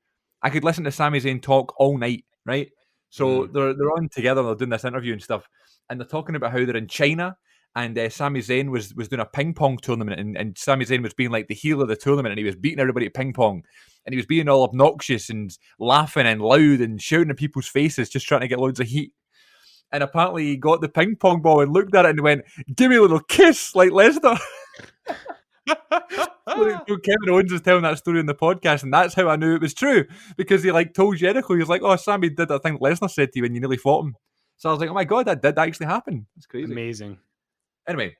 I could listen to Sami Zayn talk all night, right? So they're on together, they're doing this interview and stuff, and they're talking about how they're in China, and Sami Zayn was doing a ping pong tournament, and Sami Zayn was being like the heel of the tournament, and he was beating everybody at ping pong, and he was being all obnoxious and laughing and loud and shouting in people's faces, just trying to get loads of heat. And apparently he got the ping pong ball and looked at it and went, "Give me a little kiss like Lesnar." So Kevin Owens is telling that story in the podcast, and that's how I knew it was true, because he told Jericho, he was like, "Oh, Sammy did that thing Lesnar said to you when you nearly fought him." So I was like, "Oh my God, that did actually happen." It's crazy. Amazing. Anyway,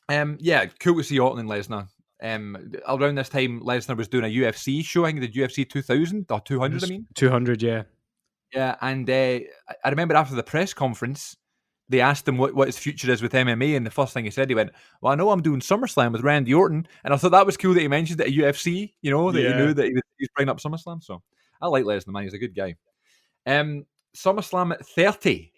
yeah, cool to see Orton and Lesnar. Around this time, Lesnar was doing a UFC show. I think he did UFC 2000 or 200. 200, yeah. Yeah, and I remember after the press conference, they asked him what his future is with MMA, and the first thing he said, he went, "Well, I know I'm doing SummerSlam with Randy Orton," and I thought that was cool that he mentioned it at UFC, that he knew that he was bringing up SummerSlam. So I like Lesnar, man. He's a good guy. SummerSlam 30,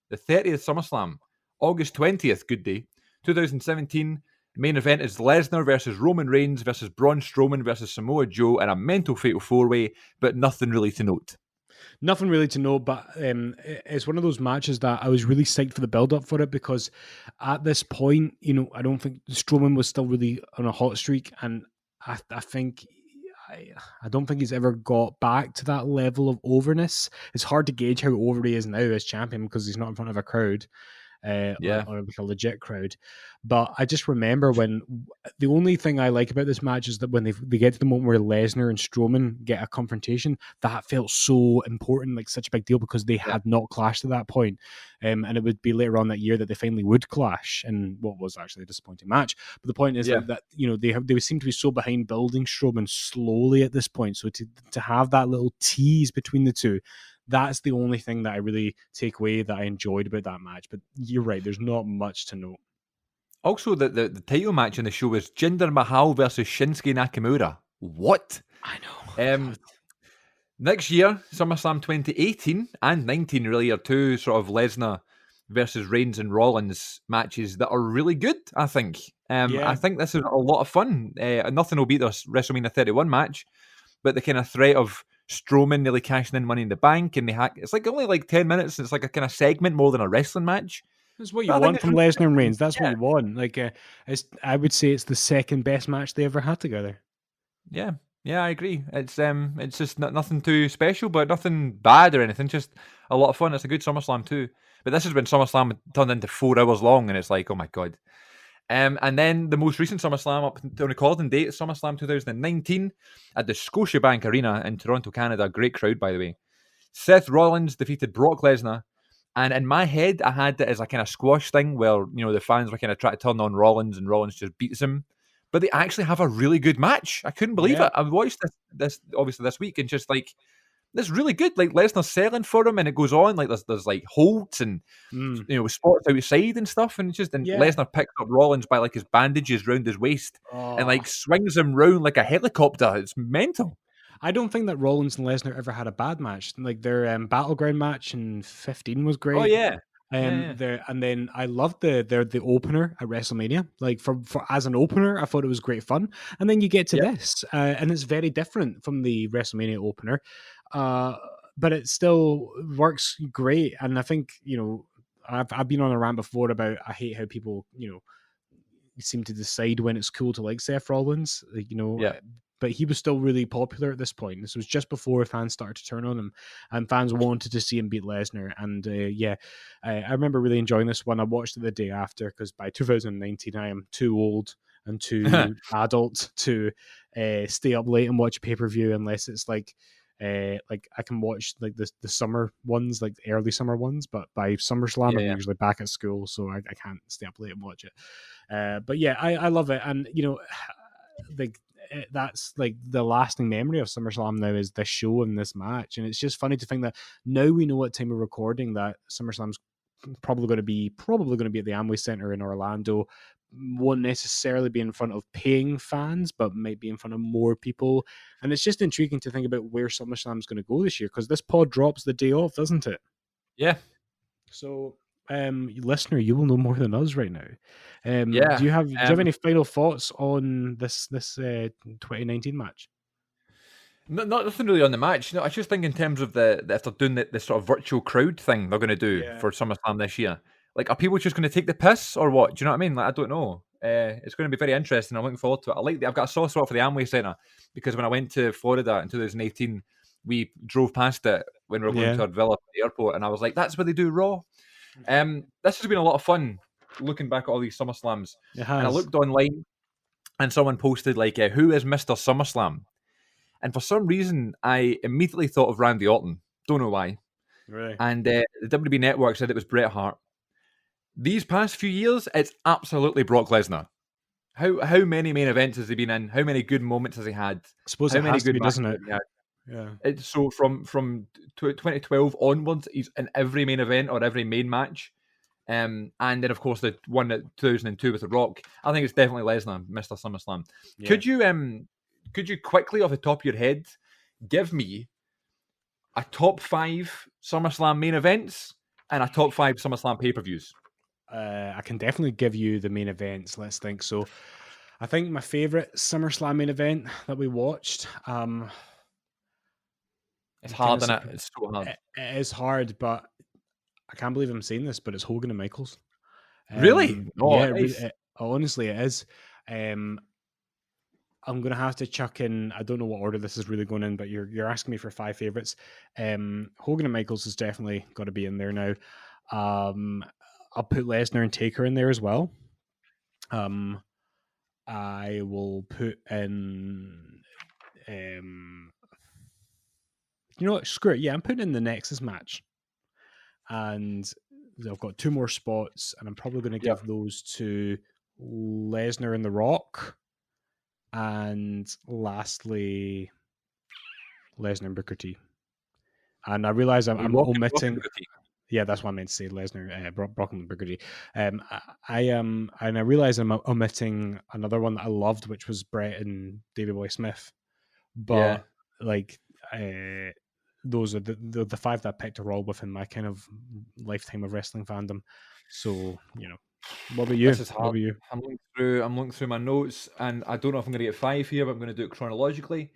the 30th SummerSlam, August 20th, good day, 2017. Main event is Lesnar versus Roman Reigns versus Braun Strowman versus Samoa Joe in a mental fatal four-way, but nothing really to note. Nothing really to know, but it's one of those matches that I was really psyched for the build-up for it, because at this point, I don't think Strowman was still really on a hot streak, and I don't think he's ever got back to that level of overness. It's hard to gauge how over he is now as champion because he's not in front of a crowd. Yeah. or like a legit crowd. But I just remember when the only thing I like about this match is that when they get to the moment where Lesnar and Strowman get a confrontation, that felt so important, like such a big deal, because they Yeah. had not clashed at that point. And it would be later on that year that they finally would clash in what was actually a disappointing match. But the point is Yeah. like that, they seem to be so behind building Strowman slowly at this point. So to have that little tease between the two, that's the only thing that I really take away that I enjoyed about that match. But you're right, there's not much to note. Also, the title match in the show was Jinder Mahal versus Shinsuke Nakamura. What? I know. Um, Next year, SummerSlam 2018 and 19 really are two sort of Lesnar versus Reigns and Rollins matches that are really good, I think. I Yeah. think this is a lot of fun. Nothing will beat this WrestleMania 31 match, but the kind of threat of Strowman nearly cashing in Money in the Bank, and it's like only like 10 minutes. It's like a kind of segment more than a wrestling match. That's what you But I think want it's from really Lesnar and good. Reigns. That's what Yeah. you want. Like, I would say it's the second best match they ever had together. Yeah, I agree. It's just nothing too special, but nothing bad or anything. Just a lot of fun. It's a good SummerSlam too. But this is when SummerSlam turned into 4 hours long, and it's like, oh my god. And then the most recent SummerSlam up to recording date, SummerSlam 2019 at the Scotiabank Arena in Toronto, Canada. Great crowd, by the way. Seth Rollins defeated Brock Lesnar. And in my head, I had it as a kind of squash thing where, the fans were kind of trying to turn on Rollins and Rollins just beats him. But they actually have a really good match. I couldn't believe Yeah. it. I watched this obviously this week and just like, this is really good. Like Lesnar's selling for him and it goes on. Like there's like holds and, Mm. spots outside and stuff. And Yeah. Lesnar picks up Rollins by like his bandages round his waist and Oh. like swings him round like a helicopter. It's mental. I don't think that Rollins and Lesnar ever had a bad match. Like their battleground match in 15 was Oh, great. yeah. Yeah. And then I loved the opener at WrestleMania. Like for as an opener, I thought it was great fun. And then you get to Yep. this, and it's very different from the WrestleMania opener, but it still works great. And I think I've been on a rant before about I hate how people seem to decide when it's cool to like Seth Rollins, Yeah. but he was still really popular at this point. This was just before fans started to turn on him, and fans wanted to see him beat Lesnar. And I remember really enjoying this one. I watched it the day after because by 2019 I am too old and too adult to stay up late and watch pay-per-view unless it's like I can watch like the summer ones, like the early summer ones, but by SummerSlam I'm Yeah. usually back at school, so I can't stay up late and watch it. But yeah, I love it, and like that's like the lasting memory of SummerSlam now is this show and this match, and it's just funny to think that now we know what time of recording that SummerSlam's probably going to be at the Amway Center in Orlando. Won't necessarily be in front of paying fans, but might be in front of more people. And it's just intriguing to think about where SummerSlam's going to go this year because this pod drops the day off, doesn't it? Yeah. So, listener, you will know more than us right now. Yeah. Do you have any final thoughts on this 2019 match? Nothing really on the match. I just think in terms of if they're doing the sort of virtual crowd thing they're going to do for SummerSlam this year. Like, are people just going to take the piss or what? Do you know what I mean? Like, I don't know. It's going to be very interesting. I'm looking forward to it. I've got a soft spot for the Amway Center because when I went to Florida in 2018, we drove past it when we were going to our villa at the airport, and I was like, "That's where they do Raw." This has been a lot of fun looking back at all these SummerSlams. It has. And I looked online, and someone posted like, "Who is Mr. SummerSlam?" And for some reason, I immediately thought of Randy Orton. Don't know why. Right. And the WWE Network said it was Bret Hart. These past few years, it's absolutely Brock Lesnar. How many main events has he been in? How many good moments has he had? I suppose how it many has to good be, doesn't matches it? has he had? Yeah. It's so from 2012 onwards, he's in every main event or every main match. And then, of course, the one at 2002 with The Rock. I think it's definitely Lesnar, Mr. SummerSlam. Yeah. Could you quickly, off the top of your head, give me a top 5 SummerSlam main events and a top 5 SummerSlam pay-per-views? I can definitely give you the main events. Let's think. So, I think my favorite SummerSlam main event that we watched. It's hard, isn't it? It's so hard. It is hard, but I can't believe I'm saying this, but it's Hogan and Michaels. Really? Oh, yeah, nice. honestly, it is. I'm gonna have to chuck in. I don't know what order this is really going in, but you're asking me for 5 favorites. Hogan and Michaels has definitely got to be in there now. I'll put Lesnar and Taker in there as well. I will put in, you know what? Screw it. Yeah, I'm putting in the Nexus match, and I've got 2 more spots, and I'm probably going to give those to Lesnar and The Rock, and lastly, Lesnar and Booker T. And I realize I'm omitting. Yeah, that's what I meant to say. Lesnar, Brock and Booker T. I am, and I realize I'm omitting another one that I loved, which was Brett and Davey Boy Smith. But those are the 5 that I picked are all within my kind of lifetime of wrestling fandom. So what about you? This is hard. What about you? I'm looking through my notes, and I don't know if I'm going to get 5 here, but I'm going to do it chronologically.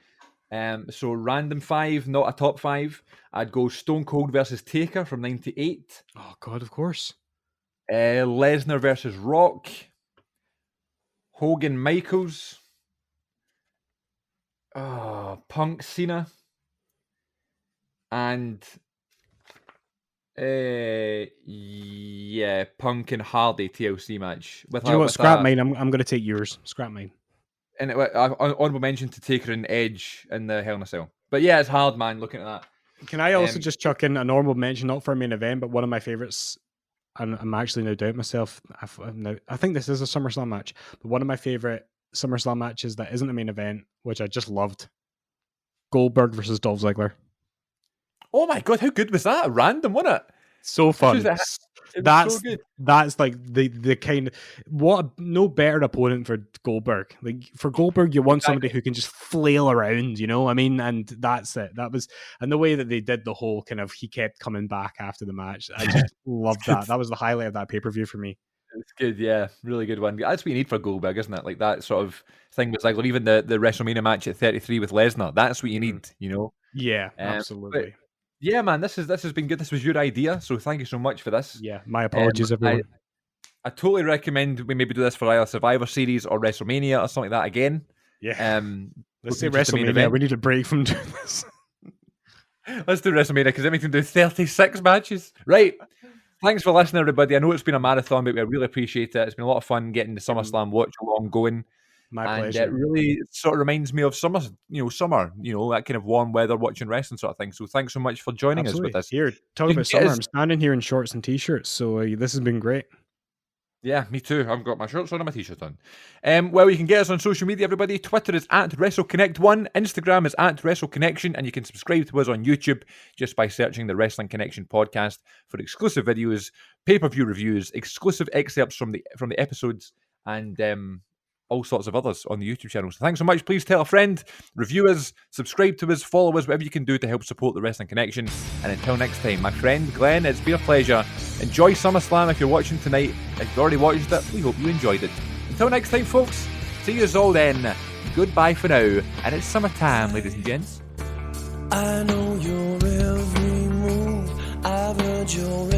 So random 5, not a top 5. I'd go Stone Cold versus Taker from '98. Oh God, of course. Lesnar versus Rock. Hogan Michaels. Punk Cena. And Punk and Hardy TLC match. Do you know what? Scrap mine. I'm going to take yours. Scrap mine. And honorable mention to Taker and Edge in the Hell in a Cell. But yeah, it's hard, man, looking at that. Can I also just chuck in a normal mention, not for a main event, but one of my favourites, and I'm actually now doubting myself. I think this is a SummerSlam match, but one of my favourite SummerSlam matches that isn't a main event, which I just loved, Goldberg versus Dolph Ziggler. Oh my God, how good was that? Random, wasn't it? So fun. That's so good. That's like the kind of no better opponent for Goldberg. Like for Goldberg, you want somebody who can just flail around, I mean, and that's it. And the way that they did the whole kind of he kept coming back after the match. I just loved that. That was the highlight of that pay-per-view for me. It's good, yeah. Really good one. That's what you need for Goldberg, isn't it? Like that sort of thing with Ziggler, even the WrestleMania match at 33 with Lesnar. That's what you need, Yeah, absolutely. Yeah, man, this has been good. This was your idea, so thank you so much for this. Yeah, my apologies, everyone. I totally recommend we maybe do this for either Survivor Series or WrestleMania or something like that again. Yeah. Let's say WrestleMania. We need a break from doing this. Let's do WrestleMania because then we can do 36 matches. Right. Thanks for listening, everybody. I know it's been a marathon, but we really appreciate it. It's been a lot of fun getting the SummerSlam watch along going. My pleasure. It really sort of reminds me of summer, that kind of warm weather watching wrestling sort of thing. So thanks so much for joining us with us. Here, talking about summer, I'm standing here in shorts and t-shirts, so this has been great. Yeah, me too. I've got my shorts on and my t-shirt on. Well, you can get us on social media, everybody. Twitter is @WrestleConnect1. Instagram is @WrestleConnection. And you can subscribe to us on YouTube just by searching the Wrestling Connection podcast for exclusive videos, pay-per-view reviews, exclusive excerpts from the episodes, and all sorts of others on the YouTube channel. So thanks so much. Please tell a friend, review us, subscribe to us, follow us, whatever you can do to help support the Wrestling Connection. And until next time, my friend Glenn, it's been a pleasure. Enjoy SummerSlam if you're watching tonight. If you've already watched it, we hope you enjoyed it. Until next time, folks, see you all then. Goodbye for now. And it's summertime, ladies and gents. I know your every move. I've heard your